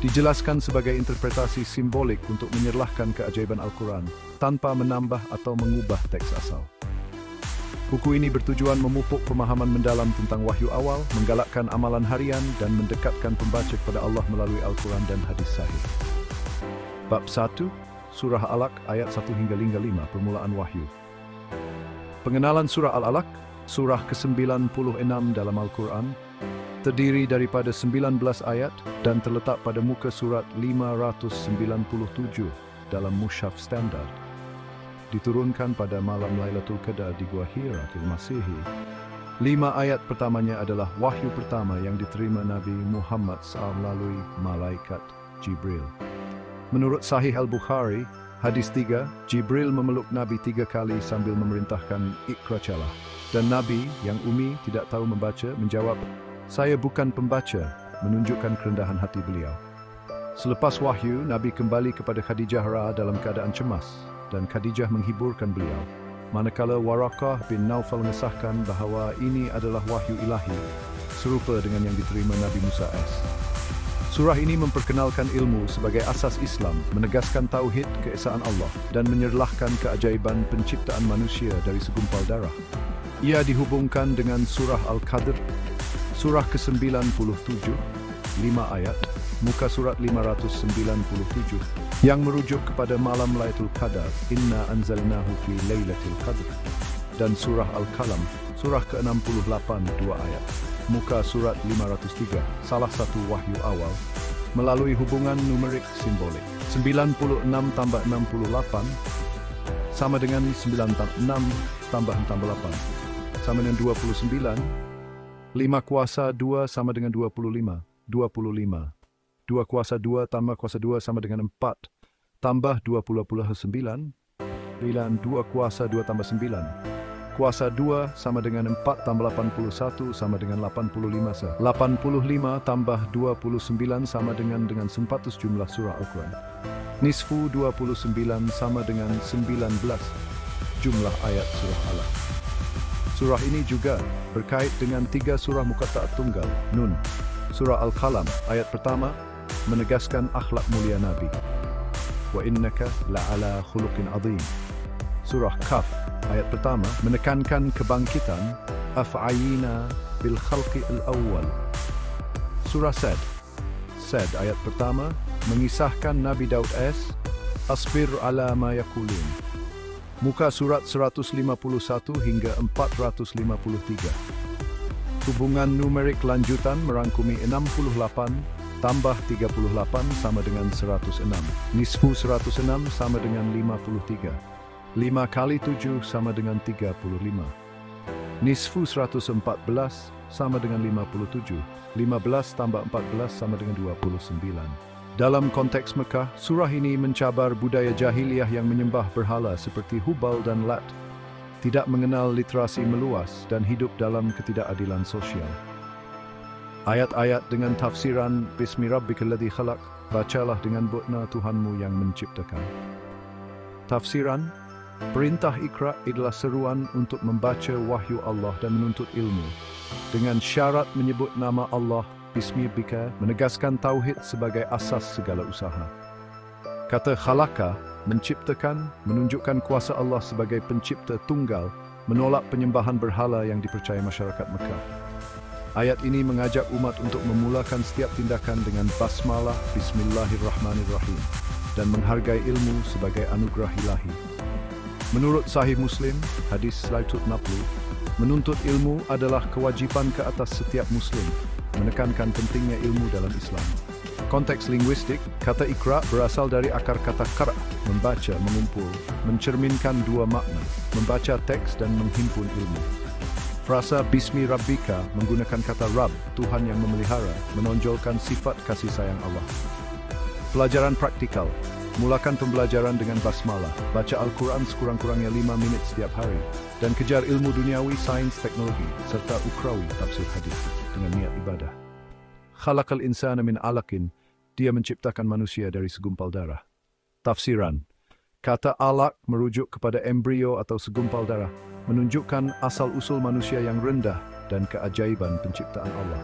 dijelaskan sebagai interpretasi simbolik untuk menyerlahkan keajaiban Al-Quran tanpa menambah atau mengubah teks asal. Buku ini bertujuan memupuk pemahaman mendalam tentang wahyu awal, menggalakkan amalan harian, dan mendekatkan pembaca kepada Allah melalui Al-Quran dan hadis sahih. Bab 1, Surah Al-Alaq, ayat 1 hingga 5, permulaan wahyu. Pengenalan Surah Al-Alaq, surah ke-96 dalam Al-Quran, terdiri daripada 19 ayat dan terletak pada muka surat 597 dalam mushaf standar. Diturunkan pada malam Lailatul Qadar di Gua Hira Masihi. 5 ayat pertamanya adalah wahyu pertama yang diterima Nabi Muhammad SAW melalui malaikat Jibril. Menurut Sahih Al-Bukhari, hadis 3, Jibril memeluk Nabi 3 kali sambil memerintahkan iqra-calah. Dan Nabi yang umi tidak tahu membaca menjawab, "Saya bukan pembaca," menunjukkan kerendahan hati beliau. Selepas wahyu, Nabi kembali kepada Khadijah dalam keadaan cemas, dan Khadijah menghiburkan beliau. Manakala Waraqah bin Naufal mengesahkan bahawa ini adalah wahyu ilahi, serupa dengan yang diterima Nabi Musa AS. Surah ini memperkenalkan ilmu sebagai asas Islam, menegaskan tauhid keesaan Allah, dan menyerlahkan keajaiban penciptaan manusia dari segumpal darah. Ia dihubungkan dengan Surah Al-Qadr, surah ke-97, 5 ayat, muka surat 597, yang merujuk kepada malam Lailatul Qadar, Inna anzalnahu fi Lailatul Qadr, dan surah Al-Qalam, surah ke-68, 2 ayat, muka surat 503, salah satu wahyu awal, melalui hubungan numerik simbolik. 96 tambah 68 sama dengan 96 tambah 68 sama dengan 29. 5 kuasa 2 sama dengan 25. 25. 2 kuasa 2 tambah kuasa 2 sama dengan 4. Tambah 20 9. 2 kuasa 2 tambah 9. Kuasa 2 sama dengan 4 tambah 81 sama dengan 85. 85 tambah 29 sama dengan 100 jumlah surah Al-Quran. Nisfu 29 sama dengan 19 jumlah ayat surah Alaq. Surah ini juga berkait dengan 3 surah muqatta'at tunggal. Nun, surah Al-Qalam, ayat pertama menegaskan akhlak mulia Nabi. Wa innaka la'ala khuluqin azim. Surah Kaf, ayat pertama menekankan kebangkitan af'ayina bil khalqi al-awwal. Surah Sad, ayat pertama mengisahkan Nabi Daud asbir ala ma yaqulun. Muka surat 151 hingga 453. Hubungan numerik lanjutan merangkumi 68 tambah 38 sama dengan 106. Nisfu 106 sama dengan 53. 5 kali 7 sama dengan 35. Nisfu 114 sama dengan 57. 15 tambah 14 sama dengan 29. Dalam konteks Mekah, surah ini mencabar budaya jahiliyah yang menyembah berhala seperti Hubal dan Lat, tidak mengenal literasi meluas dan hidup dalam ketidakadilan sosial. Ayat-ayat dengan tafsiran Bismi Rabbikal Ladzi Khalaq, bacalah dengan nama Tuhanmu yang menciptakan. Tafsiran, perintah Iqra adalah seruan untuk membaca wahyu Allah dan menuntut ilmu, dengan syarat menyebut nama Allah Bismi Rabbika menegaskan tauhid sebagai asas segala usaha. Kata khalaqa, menciptakan, menunjukkan kuasa Allah sebagai pencipta tunggal, menolak penyembahan berhala yang dipercaya masyarakat Mekah. Ayat ini mengajak umat untuk memulakan setiap tindakan dengan basmalah Bismillahirrahmanirrahim dan menghargai ilmu sebagai anugerah ilahi. Menurut Sahih Muslim, hadis Sulaitut Naplu, menuntut ilmu adalah kewajiban ke atas setiap Muslim, menekankan pentingnya ilmu dalam Islam. Konteks linguistik, kata Iqra berasal dari akar kata qara', membaca, mengumpul, mencerminkan dua makna, membaca teks dan menghimpun ilmu. Frasa Bismi Rabbika menggunakan kata Rabb, Tuhan yang memelihara, menonjolkan sifat kasih sayang Allah. Pelajaran praktikal, mulakan pembelajaran dengan basmalah, baca Al-Quran sekurang-kurangnya 5 menit setiap hari, dan kejar ilmu duniawi, sains, teknologi, serta ukrawi, tafsir hadis, dengan niat ibadah. Khalaqal insana min alaqin, dia menciptakan manusia dari segumpal darah. Tafsiran, kata alaq merujuk kepada embrio atau segumpal darah, menunjukkan asal-usul manusia yang rendah dan keajaiban penciptaan Allah.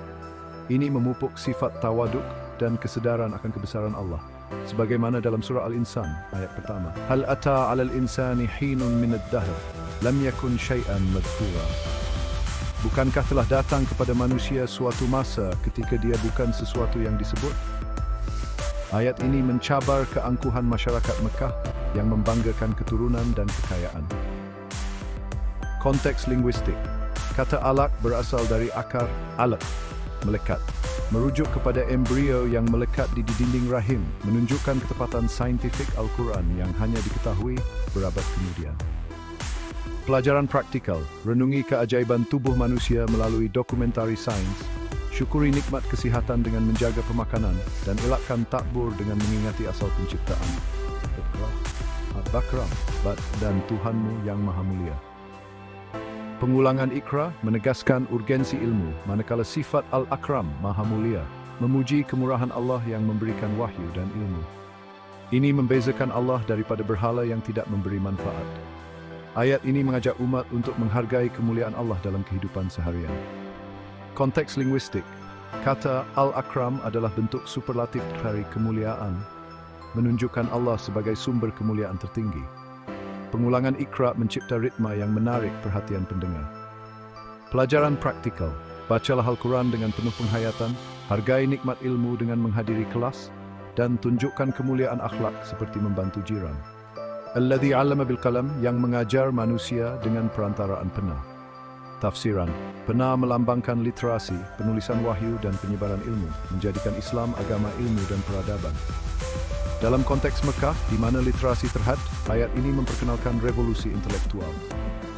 Ini memupuk sifat tawaduk dan kesedaran akan kebesaran Allah. Sebagaimana dalam surah Al-Insan, ayat pertama. Hal ata 'alal insani hinun minad dahr, lam yakun syai'an madhkura. Bukankah telah datang kepada manusia suatu masa ketika dia bukan sesuatu yang disebut? Ayat ini mencabar keangkuhan masyarakat Mekah yang membanggakan keturunan dan kekayaan. Konteks linguistik, kata alaq berasal dari akar alaq, melekat, merujuk kepada embrio yang melekat di dinding rahim, menunjukkan ketepatan saintifik Al-Quran yang hanya diketahui berabad kemudian. Pelajaran praktikal, renungi keajaiban tubuh manusia melalui dokumentari sains, syukuri nikmat kesihatan dengan menjaga pemakanan, dan elakkan takbur dengan mengingati asal penciptaan. Al-Bakram, dan Tuhanmu yang Maha Mulia. Pengulangan Iqra menegaskan urgensi ilmu, manakala sifat Al-Akram, Maha Mulia, memuji kemurahan Allah yang memberikan wahyu dan ilmu. Ini membezakan Allah daripada berhala yang tidak memberi manfaat. Ayat ini mengajak umat untuk menghargai kemuliaan Allah dalam kehidupan seharian. Konteks linguistik, kata Al-Akram adalah bentuk superlatif dari kemuliaan, menunjukkan Allah sebagai sumber kemuliaan tertinggi. Pengulangan Iqra mencipta ritma yang menarik perhatian pendengar. Pelajaran praktikal, bacalah Al-Quran dengan penuh penghayatan, hargai nikmat ilmu dengan menghadiri kelas, dan tunjukkan kemuliaan akhlak seperti membantu jiran. Alladzi 'allama bil qalam, yang mengajar manusia dengan perantaraan pena. Tafsiran pernah melambangkan literasi, penulisan wahyu dan penyebaran ilmu, menjadikan Islam agama ilmu dan peradaban. Dalam konteks Mekah, di mana literasi terhad, ayat ini memperkenalkan revolusi intelektual.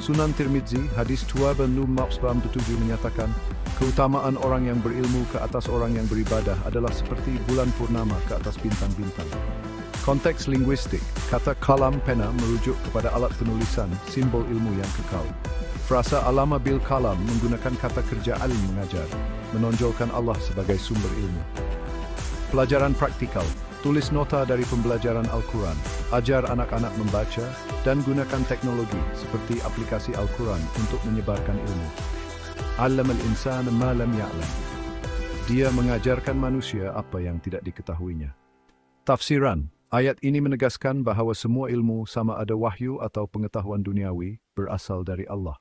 Sunan Tirmizi, hadis 2697 menyatakan, keutamaan orang yang berilmu ke atas orang yang beribadah adalah seperti bulan purnama ke atas bintang-bintang. Konteks linguistik, kata kalam pena merujuk kepada alat penulisan, simbol ilmu yang kekal. Frasa alama bil kalam menggunakan kata kerja alim mengajar, menonjolkan Allah sebagai sumber ilmu. Pelajaran praktikal, tulis nota dari pembelajaran Al-Quran, ajar anak-anak membaca, dan gunakan teknologi seperti aplikasi Al-Quran untuk menyebarkan ilmu. Allamal insana ma lam ya'lam. Dia mengajarkan manusia apa yang tidak diketahuinya. Tafsiran, ayat ini menegaskan bahawa semua ilmu sama ada wahyu atau pengetahuan duniawi berasal dari Allah.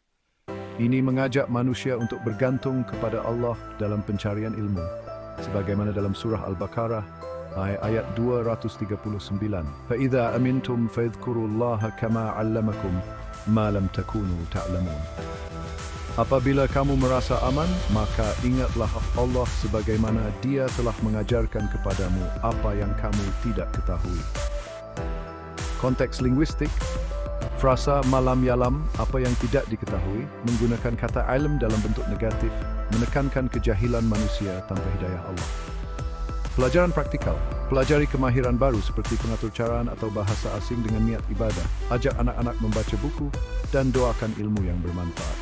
Ini mengajak manusia untuk bergantung kepada Allah dalam pencarian ilmu, sebagaimana dalam surah Al-Baqarah ayat 239. Fa'idha amintum fadhkurullaha kama 'allamakum ma lam takunu ta'lamun. Apabila kamu merasa aman, maka ingatlah Allah sebagaimana Dia telah mengajarkan kepadamu apa yang kamu tidak ketahui. Konteks linguistik, frasa malam yalam, apa yang tidak diketahui, menggunakan kata ilm dalam bentuk negatif, menekankan kejahilan manusia tanpa hidayah Allah. Pelajaran praktikal, pelajari kemahiran baru seperti pengaturcaraan atau bahasa asing dengan niat ibadah, ajak anak-anak membaca buku, dan doakan ilmu yang bermanfaat.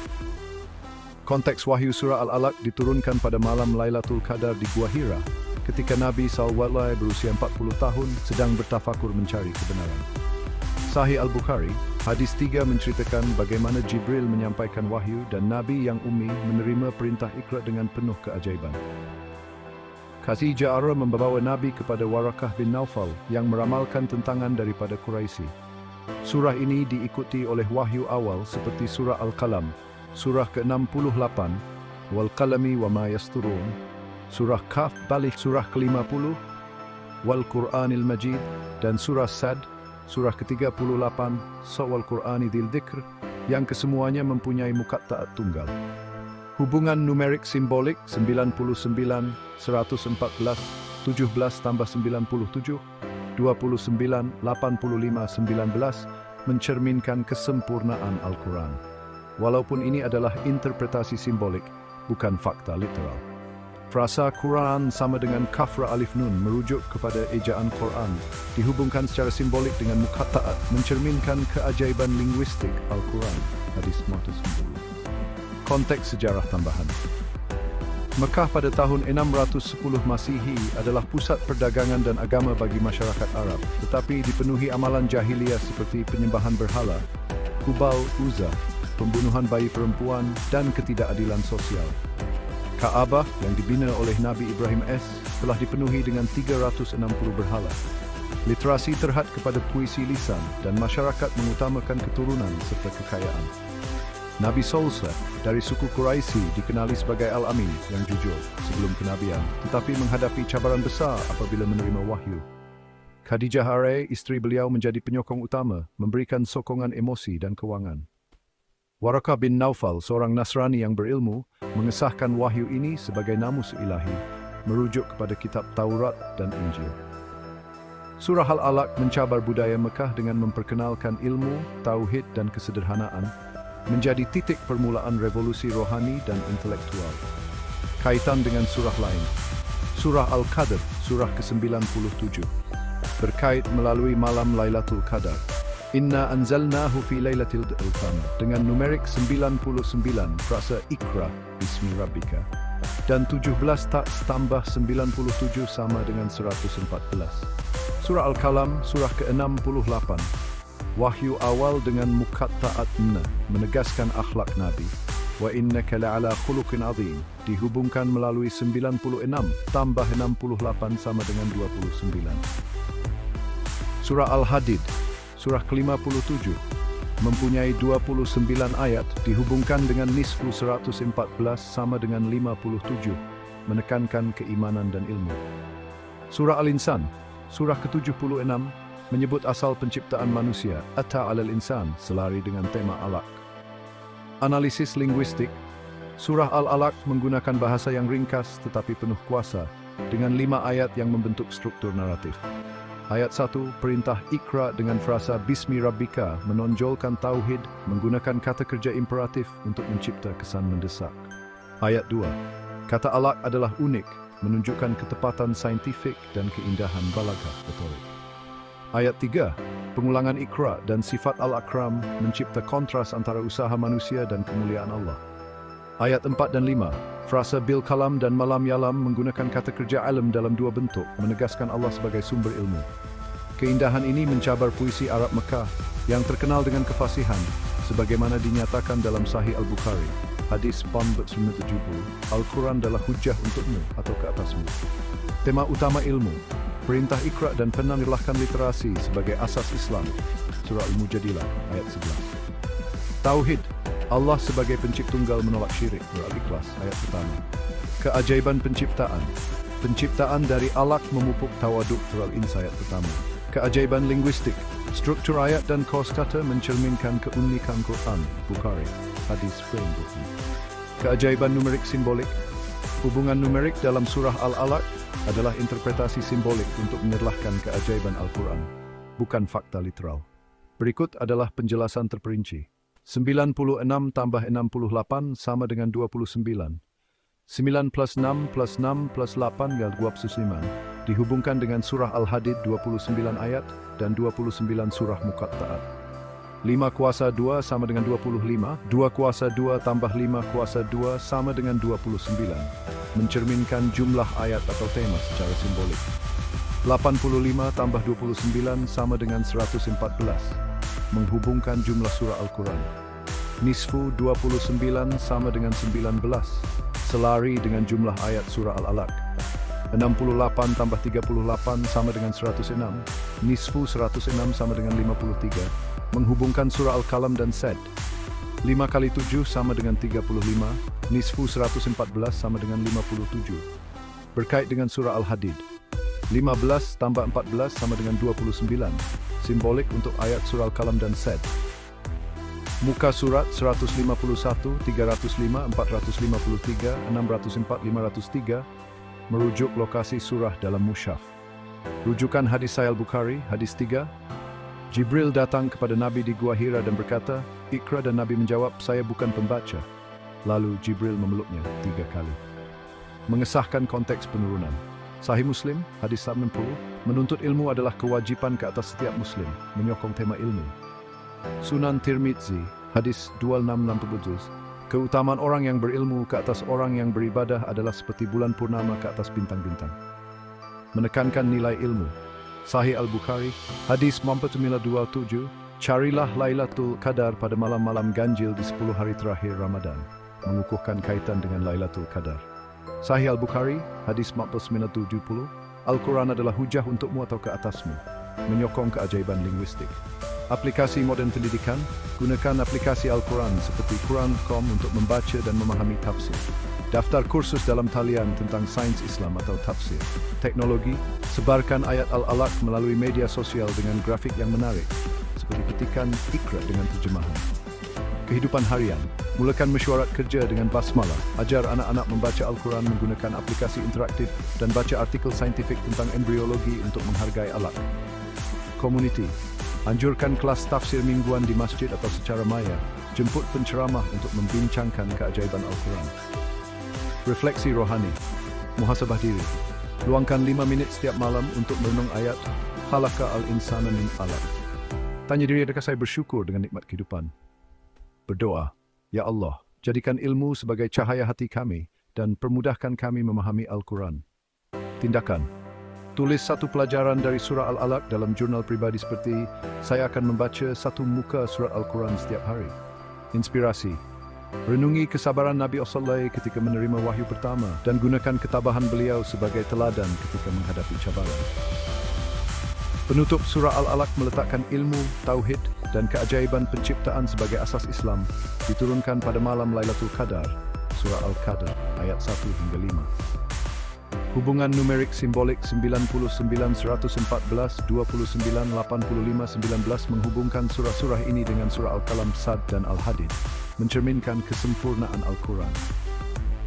Konteks wahyu surah Al-Alaq diturunkan pada malam Lailatul Qadar di Gua Hira, ketika Nabi SAW berusia 40 tahun sedang bertafakur mencari kebenaran. Sahih Al-Bukhari, hadis 3 menceritakan bagaimana Jibril menyampaikan wahyu dan Nabi yang ummi menerima perintah Iqra dengan penuh keajaiban. Kasih Ja'ara membawa Nabi kepada Warakah bin Naufal yang meramalkan tentangan daripada Quraisy. Surah ini diikuti oleh wahyu awal seperti surah Al-Qalam, surah ke-68, Wal Qalami wa ma yasturun, surah Kaf balik surah ke-50, Wal Qur'anil Majid, dan surah Sad, surah ke-38, Sawal Qur'ani Dzil Dzikr, yang kesemuanya mempunyai muqatta'at tunggal. Hubungan numerik simbolik 99, 114, 17 tambah 97, 29, 85, 19 mencerminkan kesempurnaan Al-Quran. Walaupun ini adalah interpretasi simbolik, bukan fakta literal. Frasa Quran sama dengan kafra alif nun merujuk kepada ejaan Quran, dihubungkan secara simbolik dengan muqatta'at, mencerminkan keajaiban linguistik Al-Quran. Hadis 10. Konteks sejarah tambahan. Mekah pada tahun 610 Masihi adalah pusat perdagangan dan agama bagi masyarakat Arab, tetapi dipenuhi amalan jahiliyah seperti penyembahan berhala, Hubal, Uzza, pembunuhan bayi perempuan, dan ketidakadilan sosial. Ka'bah yang dibina oleh Nabi Ibrahim S telah dipenuhi dengan 360 berhala. Literasi terhad kepada puisi lisan dan masyarakat mengutamakan keturunan serta kekayaan. Nabi Solsa dari suku Quraisy dikenali sebagai Al-Amin yang jujur sebelum kenabian, tetapi menghadapi cabaran besar apabila menerima wahyu. Khadijah Are, isteri beliau, menjadi penyokong utama, memberikan sokongan emosi dan kewangan. Warakah bin Naufal, seorang Nasrani yang berilmu, mengesahkan wahyu ini sebagai namus ilahi, merujuk kepada kitab Taurat dan Injil. Surah Al-Alaq mencabar budaya Mekah dengan memperkenalkan ilmu, tauhid dan kesederhanaan, menjadi titik permulaan revolusi rohani dan intelektual. Kaitan dengan surah lain, Surah Al-Qadr, surah ke-97, berkait melalui malam Lailatul Qadar. Inna anzalnahu fi lailatul qadar, dengan numerik 99, frasa Iqra bismi rabbika, dan 17 tak tambah 97 sama dengan 114. Surah Al-Qalam, surah ke-68, wahyu awal dengan muqatta'at menegaskan akhlak Nabi. Wa innaka la'ala khuluqin azim, dihubungkan melalui 96 tambah 68 sama dengan 29. Surah Al-Hadid, surah ke-57, mempunyai 29 ayat, dihubungkan dengan nisfu 114 sama dengan 57, menekankan keimanan dan ilmu. Surah Al-Insan, surah ke-76, menyebut asal penciptaan manusia, Ata 'alal insan, selari dengan tema alaq. Analisis linguistik, Surah Al-Alaq menggunakan bahasa yang ringkas tetapi penuh kuasa, dengan 5 ayat yang membentuk struktur naratif. Ayat 1, perintah Iqra dengan frasa Bismi Rabbika menonjolkan tauhid menggunakan kata kerja imperatif untuk mencipta kesan mendesak. Ayat 2, kata alaq adalah unik, menunjukkan ketepatan saintifik dan keindahan balaghah retorik. Ayat 3, pengulangan Iqra dan sifat Al-Akram mencipta kontras antara usaha manusia dan kemuliaan Allah. Ayat 4 dan 5, frasa bil kalam dan malam yalam menggunakan kata kerja alam dalam 2 bentuk, menegaskan Allah sebagai sumber ilmu. Keindahan ini mencabar puisi Arab Mekah yang terkenal dengan kefasihan, sebagaimana dinyatakan dalam Sahih Al-Bukhari, hadis 470, Al-Quran adalah hujah untukmu atau ke atasmu. Tema utama ilmu, perintah Iqra dan penamilahkan literasi sebagai asas Islam, Surah Al-Mujadilah, ayat 11. Tauhid, Allah sebagai penciptunggal menolak syirik, Surah Al-Ikhlas, ayat pertama. Keajaiban penciptaan, penciptaan dari alaq memupuk tawaduk, Surah Al-Insa, ayat pertama. Keajaiban linguistik, struktur ayat dan kosakata mencerminkan keunikan Quran, Bukhari, hadis framework. Keajaiban numerik simbolik, hubungan numerik dalam surah Al-Alaq adalah interpretasi simbolik untuk menyerlahkan keajaiban Al-Quran, bukan fakta literal. Berikut adalah penjelasan terperinci. 96 tambah 68 sama dengan 29. 9 plus 6 plus 6 plus 8 = 29. Dihubungkan dengan surah Al-Hadid 29 ayat dan 29 surah Muqatta'at. 5 kuasa 2 sama dengan 25. 2 kuasa 2 tambah 5 kuasa 2 sama dengan 29. Mencerminkan jumlah ayat atau tema secara simbolik. 85 tambah 29 sama dengan 114. Menghubungkan jumlah surah Al-Quran. Nisfu 29 sama dengan 19. Selari dengan jumlah ayat surah Al-Alaq. 68 tambah 38 sama dengan 106. Nisfu 106 sama dengan 53. Menghubungkan surah Al-Qalam dan Sad. 5 kali 7 sama dengan 35. Nisfu 114 sama dengan 57. Berkait dengan surah Al-Hadid. 15 tambah 14 sama dengan 29. Simbolik untuk ayat surah Al-Qalam dan Sad. Muka surat 151, 305, 453, 604, 503 merujuk lokasi surah dalam mushaf. Rujukan hadis Sahih Al-Bukhari, hadis 3. Jibril datang kepada Nabi di Gua Hira dan berkata, Iqra, dan Nabi menjawab, saya bukan pembaca. Lalu Jibril memeluknya 3 kali. Mengesahkan konteks penurunan. Sahih Muslim, hadis 60, menuntut ilmu adalah kewajiban ke atas setiap muslim, menyokong tema ilmu. Sunan Tirmidzi, hadis 2667, keutamaan orang yang berilmu ke atas orang yang beribadah adalah seperti bulan purnama ke atas bintang-bintang. Menekankan nilai ilmu. Sahih Al-Bukhari, hadis 427, carilah Lailatul Qadar pada malam-malam ganjil di 10 hari terakhir Ramadan, mengukuhkan kaitan dengan Lailatul Qadar. Sahih Al-Bukhari, hadis 4970, Al-Quran adalah hujah untukmu atau ke atasmu, menyokong keajaiban linguistik. Aplikasi modern pendidikan, gunakan aplikasi Al-Quran seperti Quran.com untuk membaca dan memahami tafsir. Daftar kursus dalam talian tentang sains Islam atau tafsir. Teknologi, sebarkan ayat Al-Alaq melalui media sosial dengan grafik yang menarik, seperti petikan Iqra dengan terjemahan. Kehidupan harian, mulakan mesyuarat kerja dengan basmalah, ajar anak-anak membaca Al-Quran menggunakan aplikasi interaktif dan baca artikel saintifik tentang embriologi untuk menghargai alaq. Komuniti, anjurkan kelas tafsir mingguan di masjid atau secara maya, jemput penceramah untuk membincangkan keajaiban Al-Quran. Refleksi rohani, muhasabah diri, luangkan 5 minit setiap malam untuk merenung ayat Khalaqa al-insana min alaq. Tanya diri, adakah saya bersyukur dengan nikmat kehidupan? Berdoa, ya Allah, jadikan ilmu sebagai cahaya hati kami dan permudahkan kami memahami Al-Quran. Tindakan, tulis 1 pelajaran dari surah Al-Alaq dalam jurnal pribadi seperti saya akan membaca 1 muka surat Al-Quran setiap hari. Inspirasi, renungi kesabaran Nabi SAW ketika menerima wahyu pertama dan gunakan ketabahan beliau sebagai teladan ketika menghadapi cabaran. Penutup surah Al-Alaq meletakkan ilmu, tauhid, dan keajaiban penciptaan sebagai asas Islam, diturunkan pada malam Lailatul Qadar, surah Al-Qadar, ayat 1 hingga 5. Hubungan numerik simbolik 99, 114, 29, 85, 19 menghubungkan surah-surah ini dengan surah Al-Qalam, Sad, dan Al-Hadid. mencerminkan kesempurnaan Al-Quran.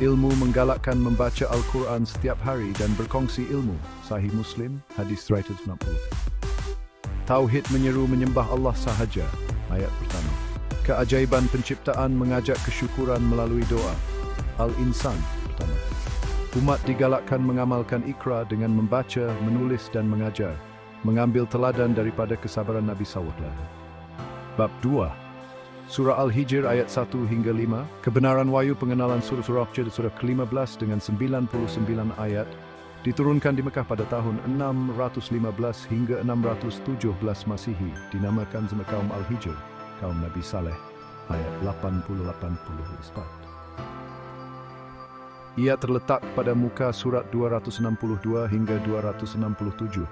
Ilmu menggalakkan membaca Al-Quran setiap hari dan berkongsi ilmu. Sahih Muslim, hadis 190. Tauhid menyeru menyembah Allah sahaja. Ayat pertama. Keajaiban penciptaan mengajak kesyukuran melalui doa. Al-Insan pertama. Umat digalakkan mengamalkan Iqra dengan membaca, menulis dan mengajar, mengambil teladan daripada kesabaran Nabi SAW. Bab 2. Surah Al-Hijr ayat 1 hingga 5, kebenaran wahyu pengenalan surah surah ke-15 dengan 99 ayat, diturunkan di Mekah pada tahun 615 hingga 617 Masihi, dinamakan sebagai kaum Al-Hijr, kaum Nabi Saleh, ayat 80-84. Ia terletak pada muka surat 262 hingga 267.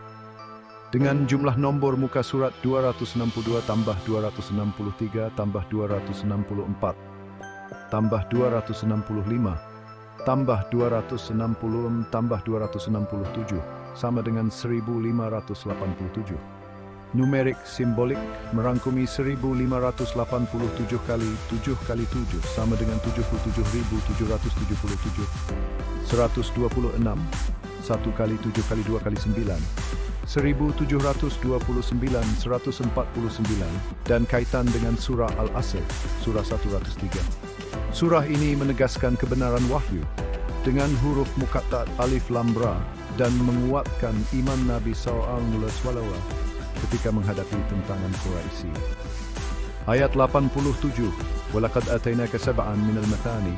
Dengan jumlah nombor muka surat 262 tambah 263 tambah 264 tambah 265 tambah 260 tambah 267 sama dengan 1587. Numerik simbolik merangkumi 1587 kali 7 kali 7 sama dengan 77.777. 126 1 kali 7 kali 2 kali 9 1729, 149, dan kaitan dengan surah Al-Asr, surah 103. Surah ini menegaskan kebenaran wahyu dengan huruf muqatta' alif lam ra dan menguatkan iman Nabi SAW ketika menghadapi tentangan Quraisy. Ayat 87, walaqad atainaka sab'an minal mathani,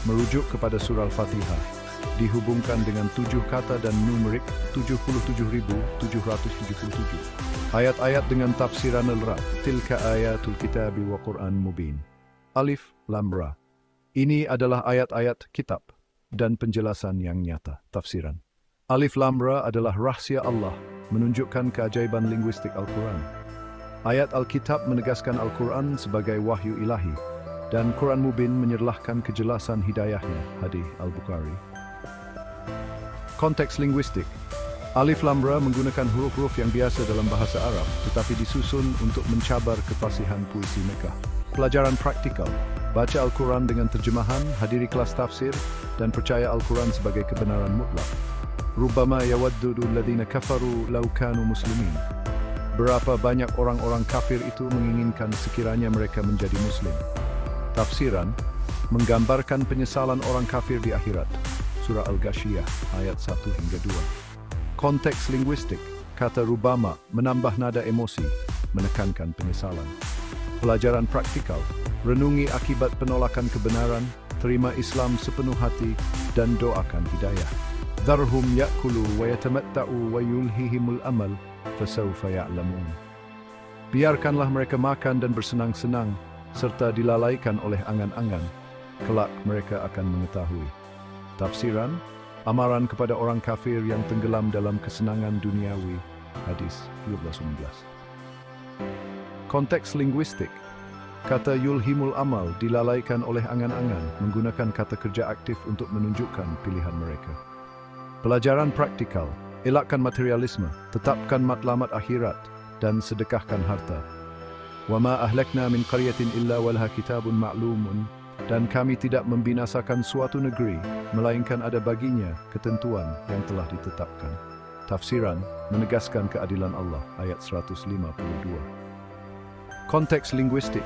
merujuk kepada surah Al-Fatihah, dihubungkan dengan 7 kata dan numerik 77.777. Ayat-ayat dengan tafsiran al-ra, tilka ayatul kitabi wa Qur'an mubin. Alif lam ra. Ini adalah ayat-ayat kitab dan penjelasan yang nyata. Tafsiran. Alif lam ra adalah rahsia Allah, menunjukkan keajaiban linguistik Al-Quran. Ayat Al-Kitab menegaskan Al-Quran sebagai wahyu ilahi, dan Quran mubin menyerlahkan kejelasan hidayahnya. Hadis Al-Bukhari. Konteks linguistik. Alif lam ra menggunakan huruf-huruf yang biasa dalam bahasa Arab, tetapi disusun untuk mencabar kefasihan puisi Mekah. Pelajaran praktikal. Baca Al-Quran dengan terjemahan, hadiri kelas tafsir, dan percaya Al-Quran sebagai kebenaran mutlak. Rubbama yawaddu alladhina kafaru law kanu muslimin. Berapa banyak orang-orang kafir itu menginginkan sekiranya mereka menjadi muslim. Tafsiran. Menggambarkan penyesalan orang kafir di akhirat. Surah Al-Ghashiyah, ayat 1 hingga 2. Konteks linguistik. Kata rubbama menambah nada emosi, menekankan penyesalan. Pelajaran praktikal. Renungi akibat penolakan kebenaran, terima Islam sepenuh hati, dan doakan hidayah. Dharhum ya'kulu wa yatamatta'u wa yulhihimul amal, fasawfa ya'lamun. Biarkanlah mereka makan dan bersenang-senang, serta dilalaikan oleh angan-angan. Kelak mereka akan mengetahui. Tafsiran, amaran kepada orang kafir yang tenggelam dalam kesenangan duniawi. Hadis 12-19. Konteks linguistik. Kata yulhimul amal dilalaikan oleh angan-angan, menggunakan kata kerja aktif untuk menunjukkan pilihan mereka. Pelajaran praktikal. Elakkan materialisme, tetapkan matlamat akhirat, dan sedekahkan harta. Wa ma ahlakna min qaryatin illa walaha kitabun ma'lumun. Dan kami tidak membinasakan suatu negeri, melainkan ada baginya ketentuan yang telah ditetapkan. Tafsiran, menegaskan keadilan Allah, ayat 152. Konteks linguistik.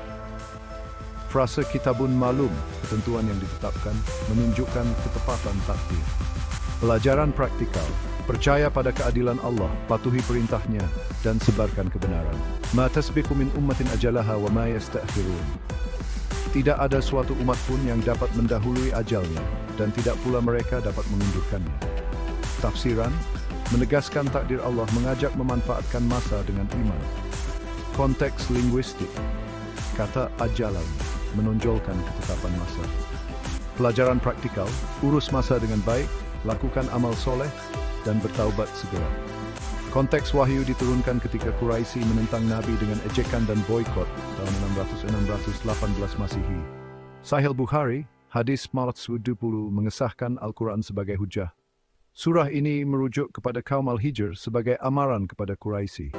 Frase kitabun ma'lum, ketentuan yang ditetapkan, menunjukkan ketepatan takdir. Pelajaran praktikal. Percaya pada keadilan Allah, patuhi perintahnya, dan sebarkan kebenaran. Ma tasbiqu min ummatin ajalaha wa ma yasta'khirun. Tidak ada suatu umat pun yang dapat mendahului ajalnya, dan tidak pula mereka dapat mengundurkannya. Tafsiran, menegaskan takdir Allah mengajak memanfaatkan masa dengan iman. Konteks linguistik. Kata ajalan, menonjolkan ketetapan masa. Pelajaran praktikal, urus masa dengan baik, lakukan amal soleh, dan bertaubat segera. Konteks wahyu diturunkan ketika Quraisy menentang Nabi dengan ejekan dan boikot tahun 618 Masihi. Sahih Bukhari, hadis 420 mengesahkan Al-Quran sebagai hujah. Surah ini merujuk kepada kaum Al-Hijr sebagai amaran kepada Quraisy.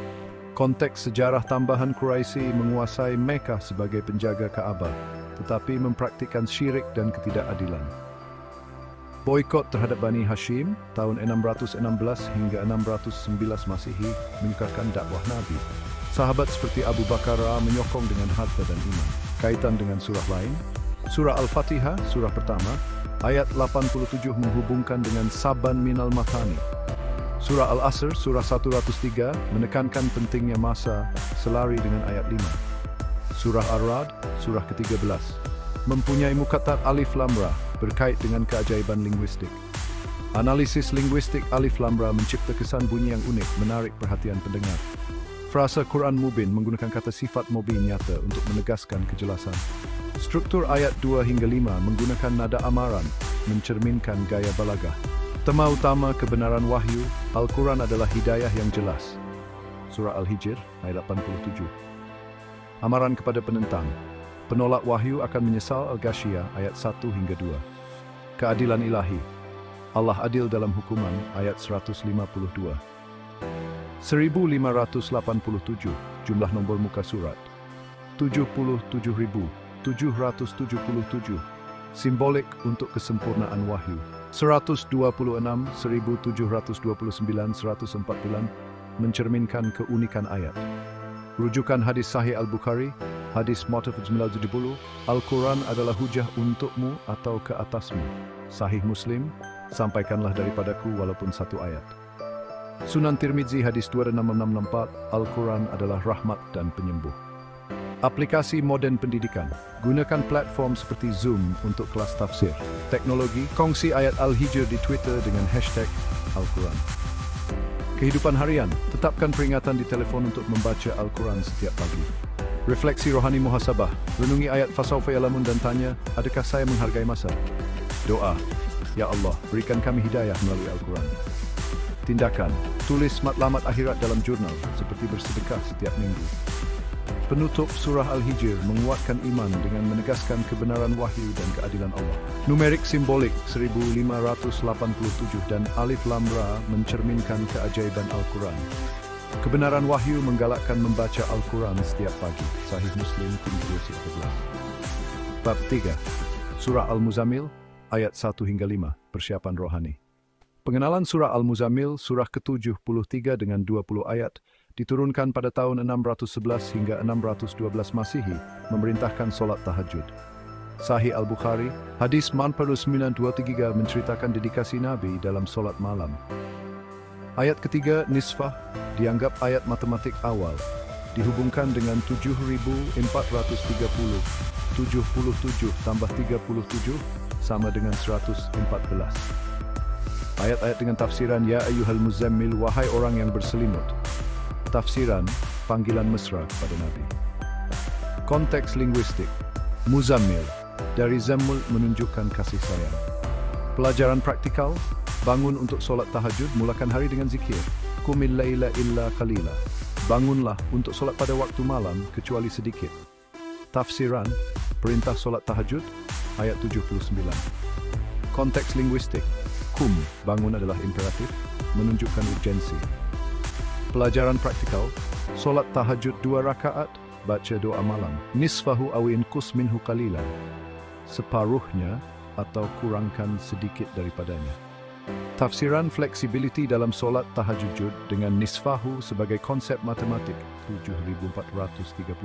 Konteks sejarah tambahan Quraisy menguasai Mekah sebagai penjaga Ka'bah. tetapi mempraktikkan syirik dan ketidakadilan. Boikot terhadap Bani Hashim tahun 616 hingga 619 Masihi menyukarkan dakwah Nabi. Sahabat seperti Abu Bakar menyokong dengan harta dan iman. Kaitan dengan surah lain, surah Al-Fatihah, surah pertama, ayat 87 menghubungkan dengan Saban minal Mathani. Surah Al-Asr, surah 103, menekankan pentingnya masa selari dengan ayat 5. Surah Ar-Ra'd, surah ke-13, mempunyai mukatat alif lam ra berkait dengan keajaiban linguistik. Analisis linguistik alif lam ra mencipta kesan bunyi yang unik, menarik perhatian pendengar. Frasa Quran Mubin menggunakan kata sifat mubin nyata untuk menegaskan kejelasan. Struktur ayat 2 hingga 5 menggunakan nada amaran, mencerminkan gaya balagah. Tema utama kebenaran wahyu, Al-Quran adalah hidayah yang jelas. Surah Al-Hijr, ayat 87. Amaran kepada penentang. Penolak wahyu akan menyesal, Al-Ghasyiyah, ayat 1 hingga 2. Keadilan ilahi. Allah adil dalam hukuman, ayat 152. 1587, jumlah nombor muka surat. 77.777, simbolik untuk kesempurnaan wahyu. 126, 1729, 140, mencerminkan keunikan ayat. Rujukan hadis Sahih Al-Bukhari, hadis Mu'taf 970, Al-Quran adalah hujah untukmu atau ke atasmu. Sahih Muslim, sampaikanlah daripadaku walaupun satu ayat. Sunan Tirmizi hadis 2664, Al-Quran adalah rahmat dan penyembuh. Aplikasi moden pendidikan. Gunakan platform seperti Zoom untuk kelas tafsir. Teknologi, kongsi ayat Al-Hijr di Twitter dengan hashtag Al-Quran. Kehidupan harian, tetapkan peringatan di telefon untuk membaca Al-Quran setiap pagi. Refleksi rohani muhasabah, renungi ayat fasawfa ya'lamun dan tanya, adakah saya menghargai masa? Doa, Ya Allah, berikan kami hidayah melalui Al-Quran. Tindakan, tulis matlamat akhirat dalam jurnal, seperti bersedekah setiap minggu. Penutup surah Al-Hijr menguatkan iman dengan menegaskan kebenaran wahyu dan keadilan Allah. Numerik simbolik 1587 dan alif lam ra mencerminkan keajaiban Al-Quran. Kebenaran wahyu menggalakkan membaca Al-Quran setiap pagi. Sahih Muslim 314. Bab 3. Surah Al-Muzammil, ayat 1 hingga 5, persiapan rohani. Pengenalan surah Al-Muzammil, surah ke-73 dengan 20 ayat, diturunkan pada tahun 611 hingga 612 Masihi, memerintahkan solat tahajud. Sahih Al-Bukhari, hadis Manparus 923 menceritakan dedikasi Nabi dalam solat malam. Ayat ketiga, nisfah, dianggap ayat matematik awal, dihubungkan dengan 7.430, 77 tambah 37, sama dengan 114. Ayat-ayat dengan tafsiran, Ya ayyuhal muzammil, wahai orang yang berselimut. Tafsiran, panggilan mesra kepada Nabi. Konteks linguistik, Muzammil, dari zammul menunjukkan kasih sayang. Pelajaran praktikal, bangun untuk solat tahajud, mulakan hari dengan zikir. Qumil laila illa qalila. Bangunlah untuk solat pada waktu malam, kecuali sedikit. Tafsiran, perintah solat tahajud, ayat 79. Konteks linguistik, Qum, bangun adalah imperatif, menunjukkan urgensi. Pelajaran praktikal, solat tahajud 2 rakaat, baca doa malam. Nisfahu awin kus minhu qalila. Separuhnya atau kurangkan sedikit daripadanya. Tafsiran, flexibility dalam solat tahajud dengan nisfahu sebagai konsep matematik 7430.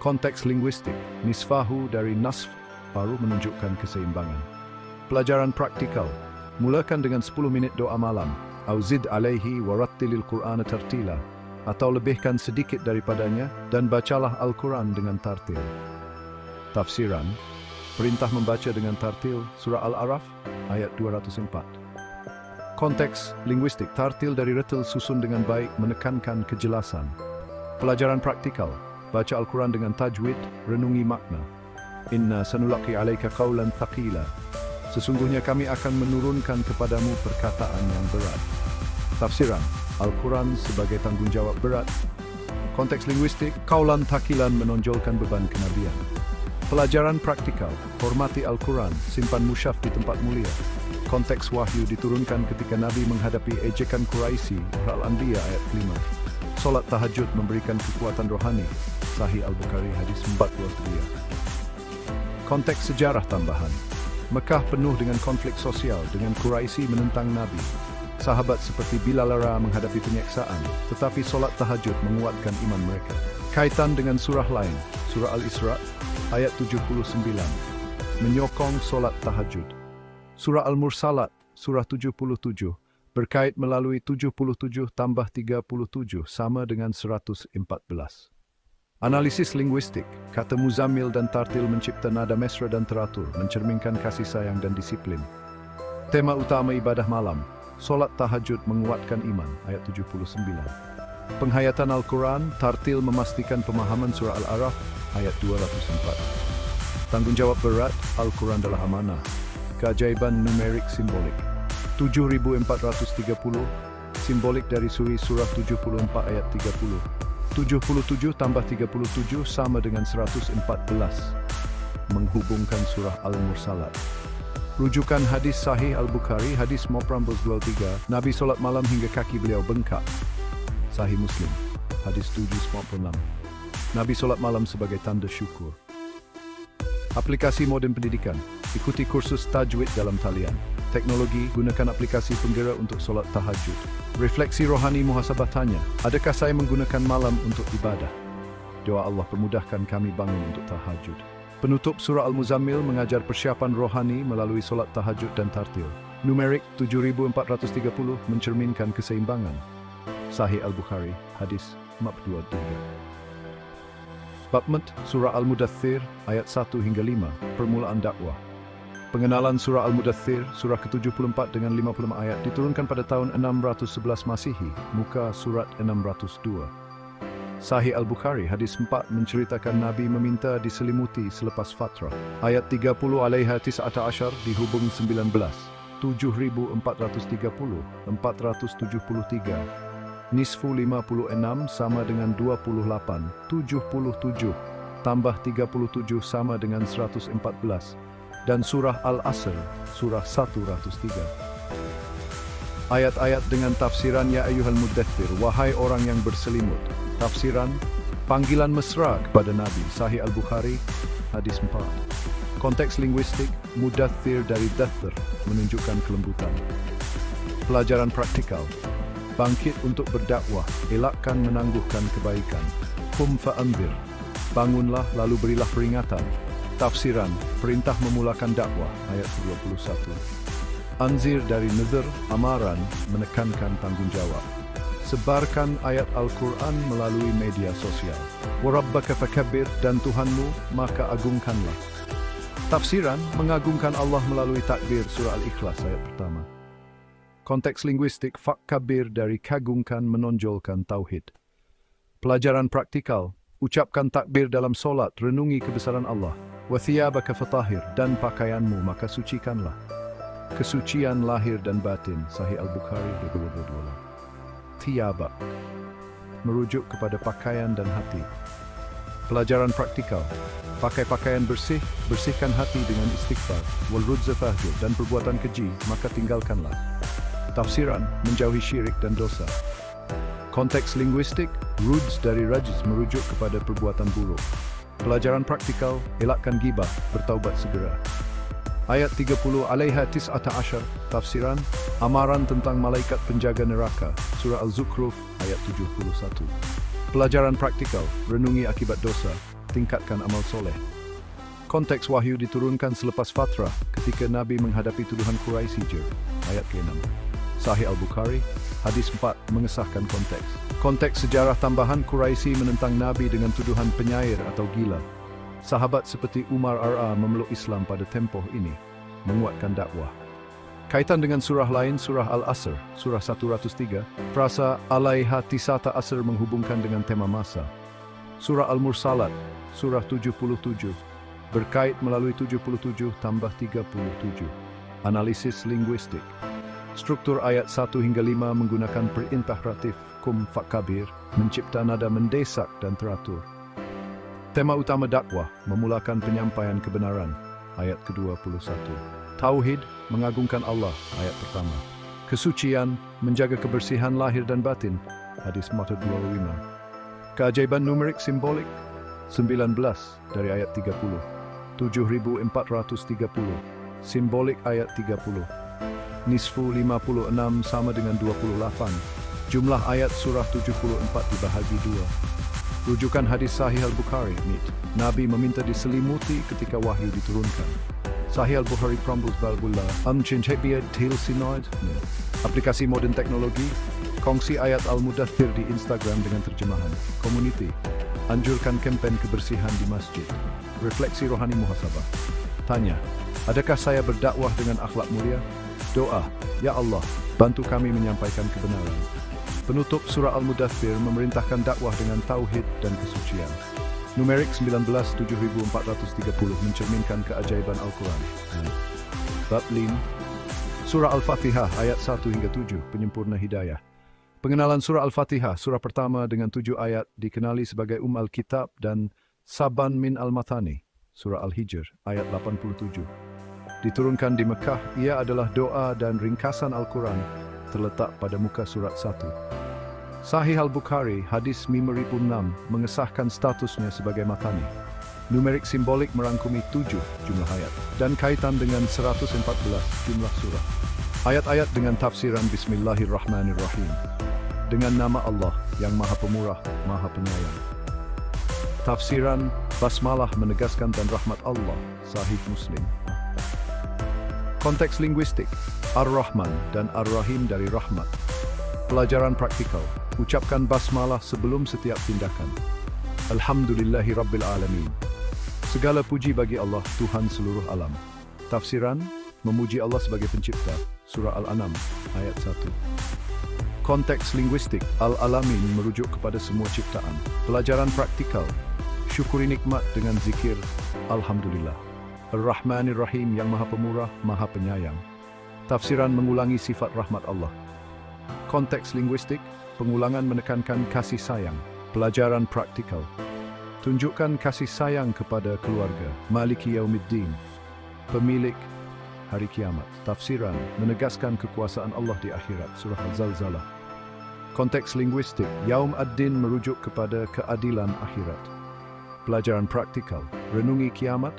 Konteks linguistik, nisfahu dari nasf, paruh menunjukkan keseimbangan. Pelajaran praktikal, mulakan dengan 10 minit doa malam. Auzid alaihi warattilil Qur'ana tartila, atau lebihkan sedikit daripadanya dan bacalah Al-Quran dengan tartil. Tafsiran, perintah membaca dengan tartil, surah Al-A'raf, ayat 204. Konteks linguistik, tartil dari retil susun dengan baik menekankan kejelasan. Pelajaran praktikal, baca Al-Quran dengan tajwid, renungi makna. Inna sanulaqi alaika qawlan thaqila. Sesungguhnya kami akan menurunkan kepadamu perkataan yang berat. Tafsiran, Al-Quran sebagai tanggung jawab berat. Konteks linguistik, qaulan thaqilan menonjolkan beban kenabian. Pelajaran praktikal, hormati Al-Quran, simpan mushaf di tempat mulia. Konteks wahyu diturunkan ketika Nabi menghadapi ejekan Quraisy, Al-Anbiya ayat 5. Solat tahajud memberikan kekuatan rohani. Sahih Al-Bukhari hadis 43. Konteks sejarah tambahan. Mekah penuh dengan konflik sosial dengan Quraisy menentang Nabi. Sahabat seperti Bilal menghadapi penyiksaan, tetapi solat tahajud menguatkan iman mereka. Kaitan dengan surah lain, surah Al-Isra, ayat 79, menyokong solat tahajud. Surah Al-Mursalat, surah 77, berkait melalui 77 tambah 37 sama dengan 114. Analisis linguistik, kata Muzammil dan Tartil mencipta nada mesra dan teratur, mencerminkan kasih sayang dan disiplin. Tema utama ibadah malam, solat tahajud menguatkan iman, ayat 79. Penghayatan Al-Quran, Tartil memastikan pemahaman surah Al-Araf, ayat 204. Tanggung jawab berat, Al-Quran adalah amanah. Keajaiban numerik simbolik. 7430, simbolik dari suri surah 74 ayat 30. 77 tambah 37 sama dengan 114, menghubungkan surah Al-Mursalat. Rujukan hadis sahih Al-Bukhari, hadis Moprambos 23, Nabi solat malam hingga kaki beliau bengkak. Sahih Muslim, hadis 796. Nabi solat malam sebagai tanda syukur. Aplikasi modern pendidikan, ikuti kursus tajwid dalam talian. Teknologi, gunakan aplikasi penggerak untuk solat tahajud. Refleksi rohani muhasabah tanya, adakah saya menggunakan malam untuk ibadah? Doa Allah permudahkan kami bangun untuk tahajud. Penutup surah Al-Muzammil mengajar persiapan rohani melalui solat tahajud dan tartil. Numerik 7430 mencerminkan keseimbangan. Sahih Al-Bukhari, hadis 423. Bab surah Al-Mudaththir, ayat 1 hingga 5, permulaan dakwah. Pengenalan surah Al-Mudaththir, surah ke-74 dengan 55 ayat, diturunkan pada tahun 611 Masihi, muka surat 602. Sahih Al-Bukhari, hadis 4 menceritakan Nabi meminta diselimuti selepas fatrah. Ayat 30 alaiha tis'ata asyar dihubung 19, 7430, 473. Nisfu 56 sama dengan 28, 77, tambah 37 sama dengan 114. Dan surah Al-Asr, surah 103. Ayat-ayat dengan tafsiran Ya Ayyuhal Muddaththir, wahai orang yang berselimut. Tafsiran, panggilan mesra kepada Nabi, Sahih Al-Bukhari, hadis 4. Konteks linguistik, Mudaththir dari Daththir, menunjukkan kelembutan. Pelajaran praktikal, bangkit untuk berdakwah, elakkan menangguhkan kebaikan. Qum fa'anzir, bangunlah lalu berilah peringatan. Tafsiran, perintah memulakan dakwah, ayat 21. Anzir dari nazar, amaran, menekankan tanggung jawab. Sebarkan ayat Al-Quran melalui media sosial. Warabbaka fakabbir, dan Tuhanmu, maka agungkanlah. Tafsiran, mengagungkan Allah melalui takbir, surah Al-Ikhlas, ayat pertama. Konteks linguistik, fakabbir dari kagungkan, menonjolkan tauhid. Pelajaran praktikal, ucapkan takbir dalam solat, renungi kebesaran Allah. Wa thiyabaka fatahhir, dan pakaianmu maka sucikanlah. Kesucian lahir dan batin, Sahih Al-Bukhari 22. Thiyabak, merujuk kepada pakaian dan hati. Pelajaran praktikal, pakai pakaian bersih, bersihkan hati dengan istighfar. Wal rudza fahjur, dan perbuatan keji maka tinggalkanlah. Tafsiran, menjauhi syirik dan dosa. Konteks linguistik, rudz dari rajz merujuk kepada perbuatan buruk. Pelajaran praktikal, elakkan gibah, bertaubat segera. Ayat 30 alaiha tis'ata asyar, tafsiran, amaran tentang malaikat penjaga neraka, surah Al-Zukhruf, ayat 71. Pelajaran praktikal, renungi akibat dosa, tingkatkan amal soleh. Konteks wahyu diturunkan selepas fatrah, ketika Nabi menghadapi tuduhan Quraisy, ayat ke-6. Sahih Al-Bukhari, hadis 4 mengesahkan konteks. Konteks sejarah tambahan, Quraisy menentang Nabi dengan tuduhan penyair atau gila. Sahabat seperti Umar memeluk Islam pada tempoh ini, menguatkan dakwah. Kaitan dengan surah lain, surah Al-Asr, surah 103, frasa alaiha tis'ata asr menghubungkan dengan tema masa. Surah Al-Mursalat, surah 77, berkait melalui 77 tambah 37. Analisis linguistik. Struktur ayat 1 hingga 5 menggunakan perintahratif kum fakabir, mencipta nada mendesak dan teratur. Tema utama dakwah, memulakan penyampaian kebenaran, ayat ke-21. Tauhid, mengagungkan Allah, ayat pertama. Kesucian, menjaga kebersihan lahir dan batin, hadis 425. Keajaiban numerik simbolik, 19 dari ayat 30. 7430. Simbolik ayat 30. Nisfu 56 sama dengan 28. Jumlah ayat surah 74 dibahagi 2. Rujukan hadis Sahih Al-Bukhari, Nabi meminta diselimuti ketika wahyu diturunkan. Sahih Al-Bukhari Prambul Balbullah Amcinchebia Til Sinoid. Aplikasi modern teknologi. Kongsi ayat Al-Mudaththir di Instagram dengan terjemahan. Community. Anjurkan kempen kebersihan di masjid. Refleksi rohani muhasabah. Tanya, adakah saya berdakwah dengan akhlak mulia? Doa, ya Allah, bantu kami menyampaikan kebenaran. Penutup surah Al-Mudaththir memerintahkan dakwah dengan tauhid dan kesucian. Numerik 197430 mencerminkan keajaiban Al-Quran. Bab 5. Surah Al-Fatihah ayat 1 hingga 7, penyempurna hidayah. Pengenalan surah Al-Fatihah, surah pertama dengan 7 ayat, dikenali sebagai Al-Kitab dan Saban min Al-Mathani, surah Al-Hijr ayat 87. Diturunkan di Mekah, ia adalah doa dan ringkasan Al-Quran, terletak pada muka surat 1. Sahih Al-Bukhari, hadis 5006, mengesahkan statusnya sebagai Mathani. Numerik simbolik merangkumi 7 jumlah ayat, dan kaitan dengan 114 jumlah surah. Ayat-ayat dengan tafsiran Bismillahirrahmanirrahim. Dengan nama Allah yang Maha Pemurah, Maha Penyayang. Tafsiran Basmalah menegaskan dan rahmat Allah, Sahih Muslim. Konteks linguistik, Ar-Rahman dan Ar-Rahim dari rahmat. Pelajaran praktikal, ucapkan basmalah sebelum setiap tindakan. Alhamdulillahi Rabbil Alamin. Segala puji bagi Allah, Tuhan seluruh alam. Tafsiran, memuji Allah sebagai pencipta, surah Al-An'am, ayat 1. Konteks linguistik, Al-Alamin merujuk kepada semua ciptaan. Pelajaran praktikal, syukuri nikmat dengan zikir, Alhamdulillah. Ar-Rahmanir-Rahim yang Maha Pemurah, Maha Penyayang. Tafsiran mengulangi sifat rahmat Allah. Konteks linguistik, pengulangan menekankan kasih sayang. Pelajaran praktikal. Tunjukkan kasih sayang kepada keluarga. Maliki Yaumiddin, pemilik hari kiamat. Tafsiran menegaskan kekuasaan Allah di akhirat, surah Al-Zalzalah. Konteks linguistik, Yaum ad-Din merujuk kepada keadilan akhirat. Pelajaran praktikal, renungi kiamat,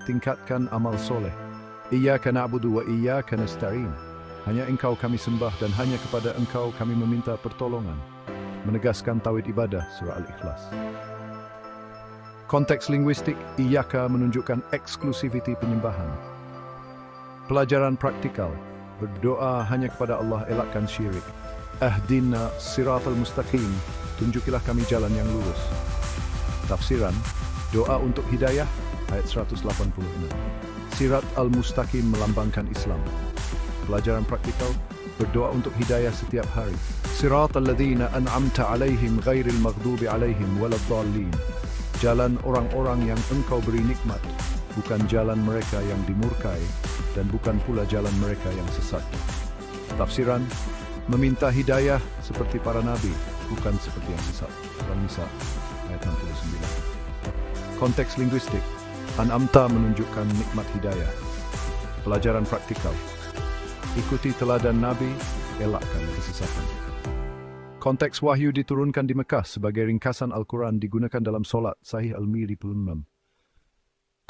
tingkatkan amal soleh. Iyyaka na'budu wa iyyaka nasta'in. Hanya Engkau kami sembah dan hanya kepada Engkau kami meminta pertolongan. Menegaskan tauhid ibadah, surah Al-Ikhlas. Konteks linguistik, iyyaka menunjukkan eksklusiviti penyembahan. Pelajaran praktikal, berdoa hanya kepada Allah, elakkan syirik. Ahdina siratal mustaqim, tunjukilah kami jalan yang lurus. Tafsiran, doa untuk hidayah, ayat 186. Sirat al-Mustaqim melambangkan Islam. Pelajaran praktikal, berdoa untuk hidayah setiap hari. Siratal ladzina an'amta 'alaihim ghairil maghdubi 'alaihim waladdallin. Jalan orang-orang yang Engkau beri nikmat, bukan jalan mereka yang dimurkai dan bukan pula jalan mereka yang sesat. Tafsiran, meminta hidayah seperti para nabi, bukan seperti yang sesat. Al-Nisa ayat 69. Konteks linguistik, An'amta menunjukkan nikmat hidayah. Pelajaran praktikal, ikuti teladan Nabi, elakkan kesesatan. Konteks wahyu diturunkan di Mekah sebagai ringkasan Al-Quran digunakan dalam solat, Sahih Al-Miri 26.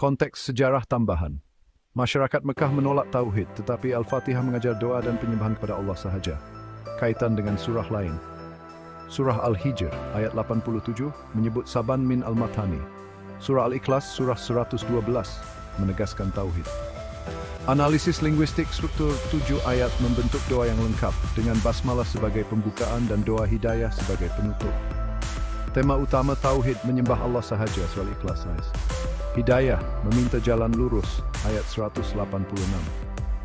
Konteks sejarah tambahan, masyarakat Mekah menolak tauhid, tetapi Al-Fatihah mengajar doa dan penyembahan kepada Allah sahaja. Kaitan dengan surah lain. Surah Al-Hijr ayat 87 menyebut Saban min Al-Mathani. Surah Al-Ikhlas, surah 112, menegaskan tauhid. Analisis linguistik, struktur 7 ayat membentuk doa yang lengkap, dengan basmalah sebagai pembukaan dan doa hidayah sebagai penutup. Tema utama tauhid, menyembah Allah sahaja, surah Al-Ikhlas. Hidayah, meminta jalan lurus, ayat 186.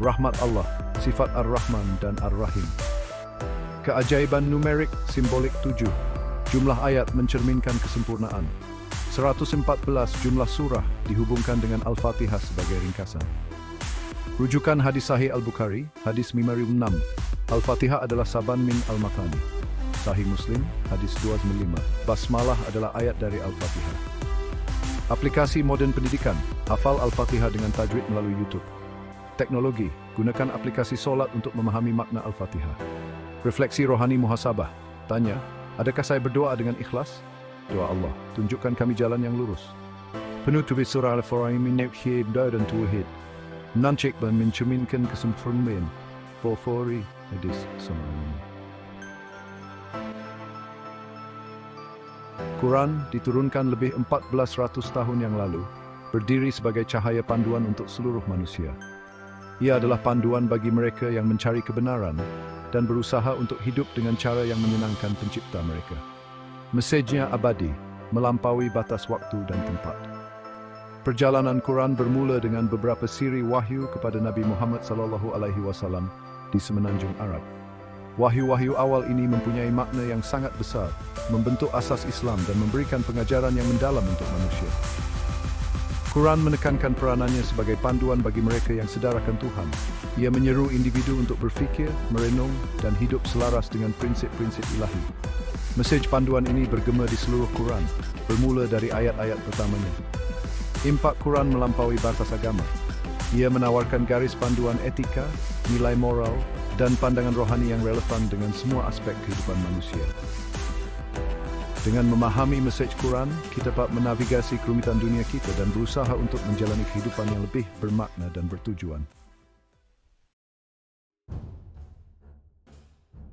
Rahmat Allah, sifat Ar-Rahman dan Ar-Rahim. Keajaiban numerik, simbolik 7. Jumlah ayat mencerminkan kesempurnaan. 114 jumlah surah dihubungkan dengan Al-Fatihah sebagai ringkasan. Rujukan hadis Sahih Al-Bukhari, hadis 506. Al-Fatihah adalah Saban min Al-Mathani. Sahih Muslim, hadis 295. Basmalah adalah ayat dari Al-Fatihah. Aplikasi modern pendidikan, hafal Al-Fatihah dengan tajwid melalui YouTube. Teknologi, gunakan aplikasi solat untuk memahami makna Al-Fatihah. Refleksi rohani muhasabah, tanya, adakah saya berdoa dengan ikhlas? Doa Allah, tunjukkan kami jalan yang lurus. Penutup surah Al-Furqan menyebutkan dan tauhid. Nancik dan mencerminkan kesempurnaan. Fori hadis semalam. Quran diturunkan lebih 1400 tahun yang lalu, berdiri sebagai cahaya panduan untuk seluruh manusia. Ia adalah panduan bagi mereka yang mencari kebenaran dan berusaha untuk hidup dengan cara yang menyenangkan pencipta mereka. Mesejnya abadi, melampaui batas waktu dan tempat. Perjalanan Quran bermula dengan beberapa siri wahyu kepada Nabi Muhammad SAW di semenanjung Arab. Wahyu-wahyu awal ini mempunyai makna yang sangat besar, membentuk asas Islam dan memberikan pengajaran yang mendalam untuk manusia. Quran menekankan peranannya sebagai panduan bagi mereka yang sedar akan Tuhan. Ia menyeru individu untuk berfikir, merenung, dan hidup selaras dengan prinsip-prinsip ilahi. Mesej panduan ini bergema di seluruh Quran, bermula dari ayat-ayat pertamanya. Impak Quran melampaui batas agama. Ia menawarkan garis panduan etika, nilai moral, dan pandangan rohani yang relevan dengan semua aspek kehidupan manusia. Dengan memahami mesej Quran, kita dapat menavigasi kerumitan dunia kita dan berusaha untuk menjalani kehidupan yang lebih bermakna dan bertujuan.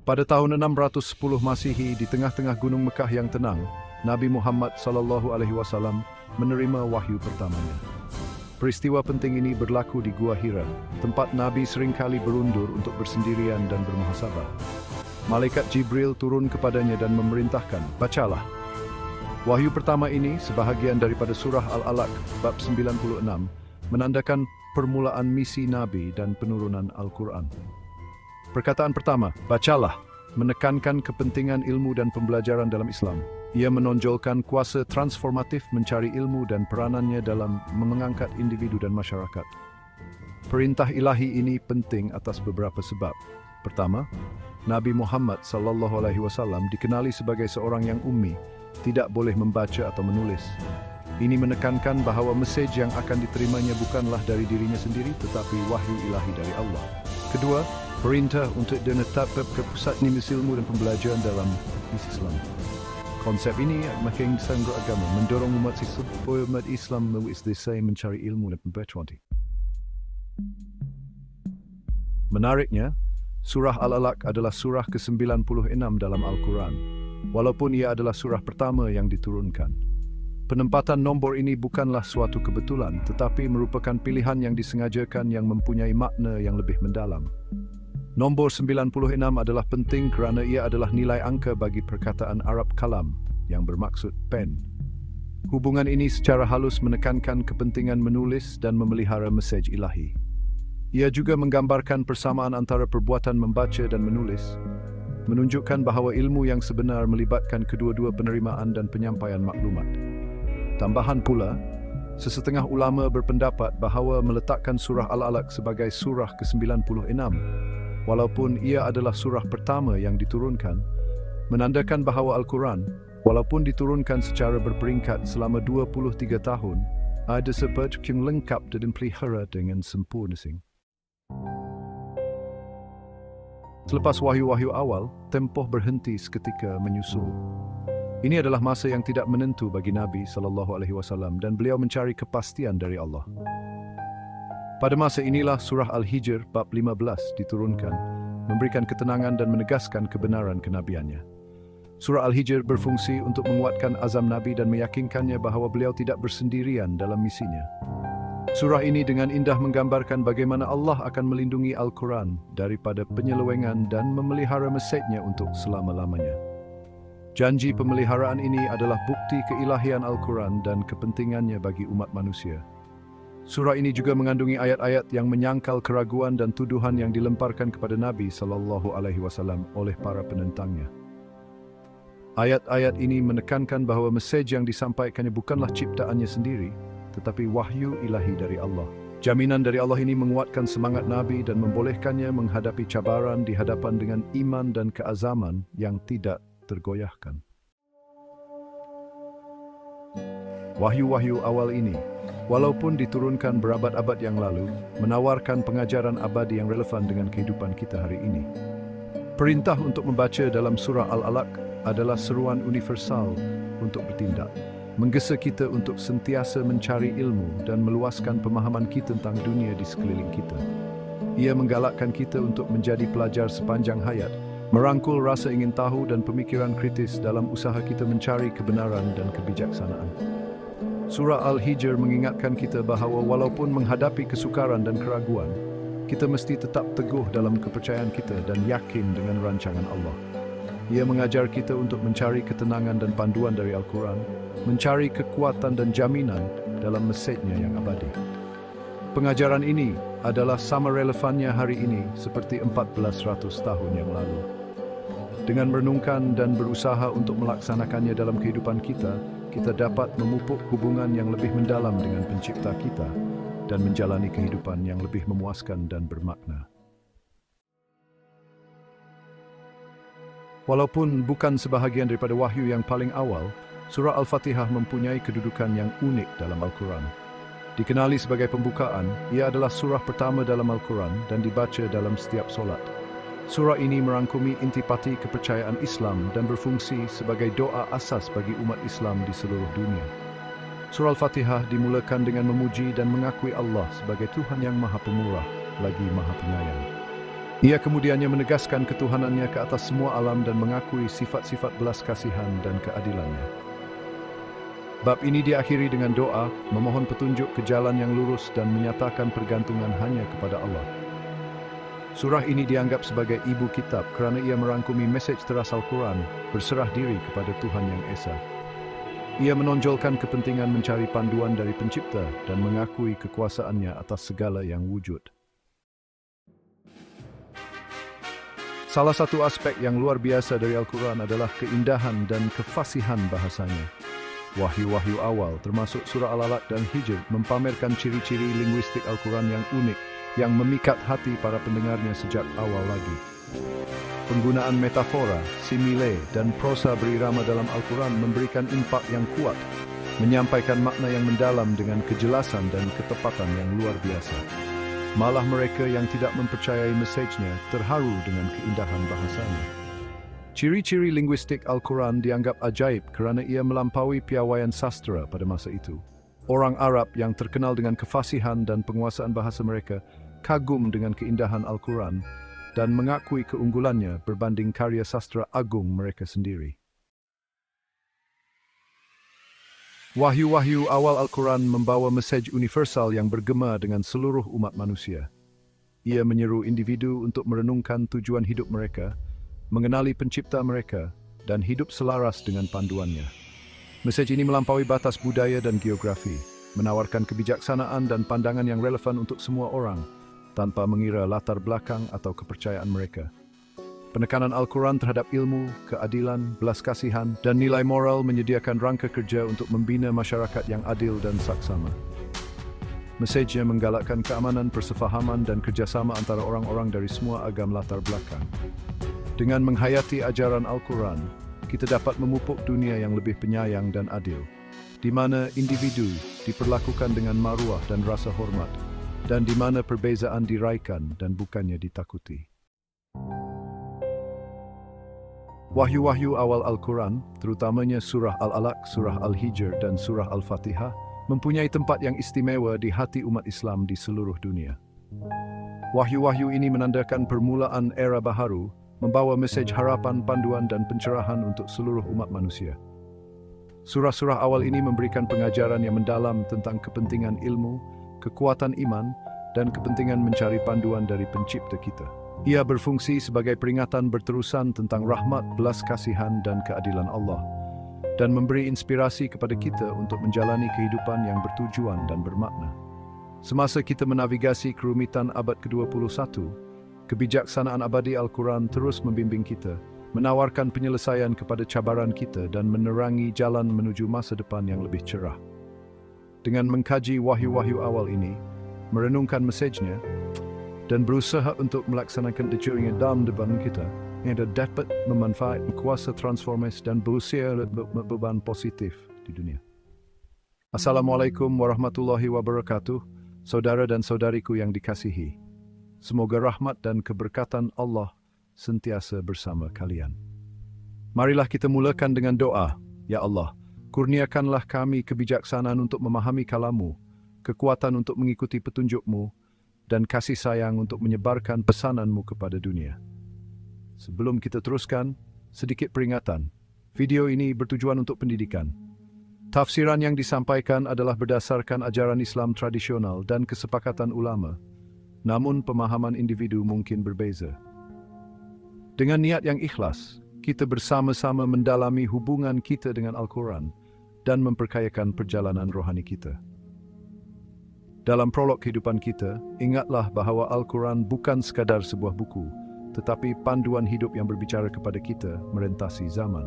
Pada tahun 610 Masihi, di tengah-tengah Gunung Mekah yang tenang, Nabi Muhammad SAW menerima wahyu pertamanya. Peristiwa penting ini berlaku di Gua Hira, tempat Nabi seringkali berundur untuk bersendirian dan bermuhasabah. Malaikat Jibril turun kepadanya dan memerintahkan, bacalah. Wahyu pertama ini, sebahagian daripada surah Al-Alaq, bab 96, menandakan permulaan misi Nabi dan penurunan Al-Quran. Perkataan pertama, bacalah, menekankan kepentingan ilmu dan pembelajaran dalam Islam. Ia menonjolkan kuasa transformatif mencari ilmu dan peranannya dalam mengangkat individu dan masyarakat. Perintah ilahi ini penting atas beberapa sebab. Pertama, Nabi Muhammad SAW dikenali sebagai seorang yang ummi, tidak boleh membaca atau menulis. Ini menekankan bahawa mesej yang akan diterimanya bukanlah dari dirinya sendiri, tetapi wahyu ilahi dari Allah. Kedua, perintah untuk menetapkan pusat ilmu dan pembelajaran dalam Islam. Konsep ini makin sangat agama, mendorong umat Islam mencari ilmu dan pengetahuan. Menariknya, surah Al-Alaq adalah surah ke-96 dalam Al-Quran, walaupun ia adalah surah pertama yang diturunkan. Penempatan nombor ini bukanlah suatu kebetulan, tetapi merupakan pilihan yang disengajakan yang mempunyai makna yang lebih mendalam. Nombor 96 adalah penting kerana ia adalah nilai angka bagi perkataan Arab kalam, yang bermaksud pen. Hubungan ini secara halus menekankan kepentingan menulis dan memelihara mesej ilahi. Ia juga menggambarkan persamaan antara perbuatan membaca dan menulis, menunjukkan bahawa ilmu yang sebenar melibatkan kedua-dua penerimaan dan penyampaian maklumat. Tambahan pula, sesetengah ulama berpendapat bahawa meletakkan surah Al-Alaq sebagai surah ke-96, walaupun ia adalah surah pertama yang diturunkan, menandakan bahawa Al-Quran, walaupun diturunkan secara berperingkat selama 23 tahun, ada seperti yang lengkap dan dipelihara dengan sempurna. Selepas wahyu-wahyu awal, tempoh berhenti seketika menyusul. Ini adalah masa yang tidak menentu bagi Nabi SAW dan beliau mencari kepastian dari Allah. Pada masa inilah surah Al-Hijr bab 15 diturunkan, memberikan ketenangan dan menegaskan kebenaran kenabiannya. Surah Al-Hijr berfungsi untuk menguatkan azam Nabi dan meyakinkannya bahawa beliau tidak bersendirian dalam misinya. Surah ini dengan indah menggambarkan bagaimana Allah akan melindungi Al-Quran daripada penyelewengan dan memelihara mesejnya untuk selama-lamanya. Janji pemeliharaan ini adalah bukti keilahian Al-Quran dan kepentingannya bagi umat manusia. Surah ini juga mengandungi ayat-ayat yang menyangkal keraguan dan tuduhan yang dilemparkan kepada Nabi SAW oleh para penentangnya. Ayat-ayat ini menekankan bahawa mesej yang disampaikannya bukanlah ciptaannya sendiri, tetapi wahyu ilahi dari Allah. Jaminan dari Allah ini menguatkan semangat Nabi dan membolehkannya menghadapi cabaran di hadapan dengan iman dan keazaman yang tidak tergoyahkan. Wahyu-wahyu awal ini, walaupun diturunkan berabad-abad yang lalu, menawarkan pengajaran abadi yang relevan dengan kehidupan kita hari ini. Perintah untuk membaca dalam surah Al-Alaq adalah seruan universal untuk bertindak. menggesa kita untuk sentiasa mencari ilmu dan meluaskan pemahaman kita tentang dunia di sekeliling kita. Ia menggalakkan kita untuk menjadi pelajar sepanjang hayat, merangkul rasa ingin tahu dan pemikiran kritis dalam usaha kita mencari kebenaran dan kebijaksanaan. Surah Al-Hijr mengingatkan kita bahawa walaupun menghadapi kesukaran dan keraguan, kita mesti tetap teguh dalam kepercayaan kita dan yakin dengan rancangan Allah. Ia mengajar kita untuk mencari ketenangan dan panduan dari Al-Quran, mencari kekuatan dan jaminan dalam mesejnya yang abadi. Pengajaran ini adalah sama relevannya hari ini seperti 1400 tahun yang lalu. Dengan merenungkan dan berusaha untuk melaksanakannya dalam kehidupan kita, kita dapat memupuk hubungan yang lebih mendalam dengan Pencipta kita dan menjalani kehidupan yang lebih memuaskan dan bermakna. Walaupun bukan sebahagian daripada wahyu yang paling awal, Surah Al-Fatihah mempunyai kedudukan yang unik dalam Al-Quran. Dikenali sebagai pembukaan, ia adalah surah pertama dalam Al-Quran dan dibaca dalam setiap solat. Surah ini merangkumi intipati kepercayaan Islam dan berfungsi sebagai doa asas bagi umat Islam di seluruh dunia. Surah Al-Fatihah dimulakan dengan memuji dan mengakui Allah sebagai Tuhan yang Maha Pemurah lagi Maha Penyayang. Ia kemudiannya menegaskan ketuhanannya ke atas semua alam dan mengakui sifat-sifat belas kasihan dan keadilannya. Bab ini diakhiri dengan doa, memohon petunjuk ke jalan yang lurus dan menyatakan pergantungan hanya kepada Allah. Surah ini dianggap sebagai ibu kitab kerana ia merangkumi mesej teras Al-Quran, berserah diri kepada Tuhan Yang Esa. Ia menonjolkan kepentingan mencari panduan dari Pencipta dan mengakui kekuasaannya atas segala yang wujud. Salah satu aspek yang luar biasa dari Al-Quran adalah keindahan dan kefasihan bahasanya. Wahyu-wahyu awal, termasuk surah Al-Alaq dan Hijr, mempamerkan ciri-ciri linguistik Al-Quran yang unik, yang memikat hati para pendengarnya sejak awal lagi. Penggunaan metafora, simile, dan prosa berirama dalam Al-Quran memberikan impak yang kuat, menyampaikan makna yang mendalam dengan kejelasan dan ketepatan yang luar biasa. Malah mereka yang tidak mempercayai mesejnya terharu dengan keindahan bahasanya. Ciri-ciri linguistik Al-Quran dianggap ajaib kerana ia melampaui piawaian sastra pada masa itu. Orang Arab yang terkenal dengan kefasihan dan penguasaan bahasa mereka kagum dengan keindahan Al-Quran dan mengakui keunggulannya berbanding karya sastra agung mereka sendiri. Wahyu-wahyu awal Al-Quran membawa mesej universal yang bergema dengan seluruh umat manusia. Ia menyeru individu untuk merenungkan tujuan hidup mereka, mengenali Pencipta mereka, dan hidup selaras dengan panduannya. Mesej ini melampaui batas budaya dan geografi, menawarkan kebijaksanaan dan pandangan yang relevan untuk semua orang, tanpa mengira latar belakang atau kepercayaan mereka. Penekanan Al-Quran terhadap ilmu, keadilan, belas kasihan, dan nilai moral menyediakan rangka kerja untuk membina masyarakat yang adil dan saksama. Mesejnya menggalakkan keamanan, persefahaman, dan kerjasama antara orang-orang dari semua agam latar belakang. Dengan menghayati ajaran Al-Quran, kita dapat memupuk dunia yang lebih penyayang dan adil, di mana individu diperlakukan dengan maruah dan rasa hormat, dan di mana perbezaan diraikan dan bukannya ditakuti. Wahyu-wahyu awal Al-Quran, terutamanya surah Al-Alaq, surah Al-Hijr, dan surah Al-Fatihah, mempunyai tempat yang istimewa di hati umat Islam di seluruh dunia. Wahyu-wahyu ini menandakan permulaan era baharu, membawa mesej harapan, panduan, dan pencerahan untuk seluruh umat manusia. Surah-surah awal ini memberikan pengajaran yang mendalam tentang kepentingan ilmu, kekuatan iman, dan kepentingan mencari panduan dari Pencipta kita. Ia berfungsi sebagai peringatan berterusan tentang rahmat, belas kasihan, dan keadilan Allah, dan memberi inspirasi kepada kita untuk menjalani kehidupan yang bertujuan dan bermakna. Semasa kita menavigasi kerumitan abad ke-21, kebijaksanaan abadi Al-Quran terus membimbing kita, menawarkan penyelesaian kepada cabaran kita dan menerangi jalan menuju masa depan yang lebih cerah. Dengan mengkaji wahyu-wahyu awal ini, merenungkan mesejnya, dan berusaha untuk melaksanakan tujuannya dalam depan kita, yang dapat memanfaatkan kuasa transformasi dan berusaha beban positif di dunia. Assalamualaikum warahmatullahi wabarakatuh, saudara dan saudariku yang dikasihi. Semoga rahmat dan keberkatan Allah sentiasa bersama kalian. Marilah kita mulakan dengan doa. Ya Allah, Kurniakanlah kami kebijaksanaan untuk memahami kalam-Mu, kekuatan untuk mengikuti petunjuk-Mu, dan kasih sayang untuk menyebarkan pesanan-Mu kepada dunia. Sebelum kita teruskan, sedikit peringatan. Video ini bertujuan untuk pendidikan. Tafsiran yang disampaikan adalah berdasarkan ajaran Islam tradisional dan kesepakatan ulama, namun pemahaman individu mungkin berbeza. Dengan niat yang ikhlas, kita bersama-sama mendalami hubungan kita dengan Al-Quran dan memperkayakan perjalanan rohani kita. Dalam prolog kehidupan kita, ingatlah bahawa Al-Quran bukan sekadar sebuah buku, tetapi panduan hidup yang berbicara kepada kita merentasi zaman.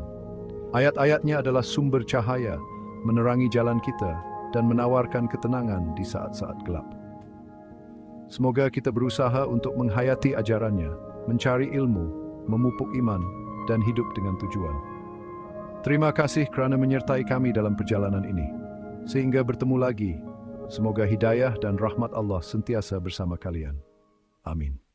Ayat-ayatnya adalah sumber cahaya, menerangi jalan kita, dan menawarkan ketenangan di saat-saat gelap. Semoga kita berusaha untuk menghayati ajarannya, mencari ilmu, memupuk iman, dan hidup dengan tujuan. Terima kasih kerana menyertai kami dalam perjalanan ini. Sehingga bertemu lagi, semoga hidayah dan rahmat Allah sentiasa bersama kalian. Amin.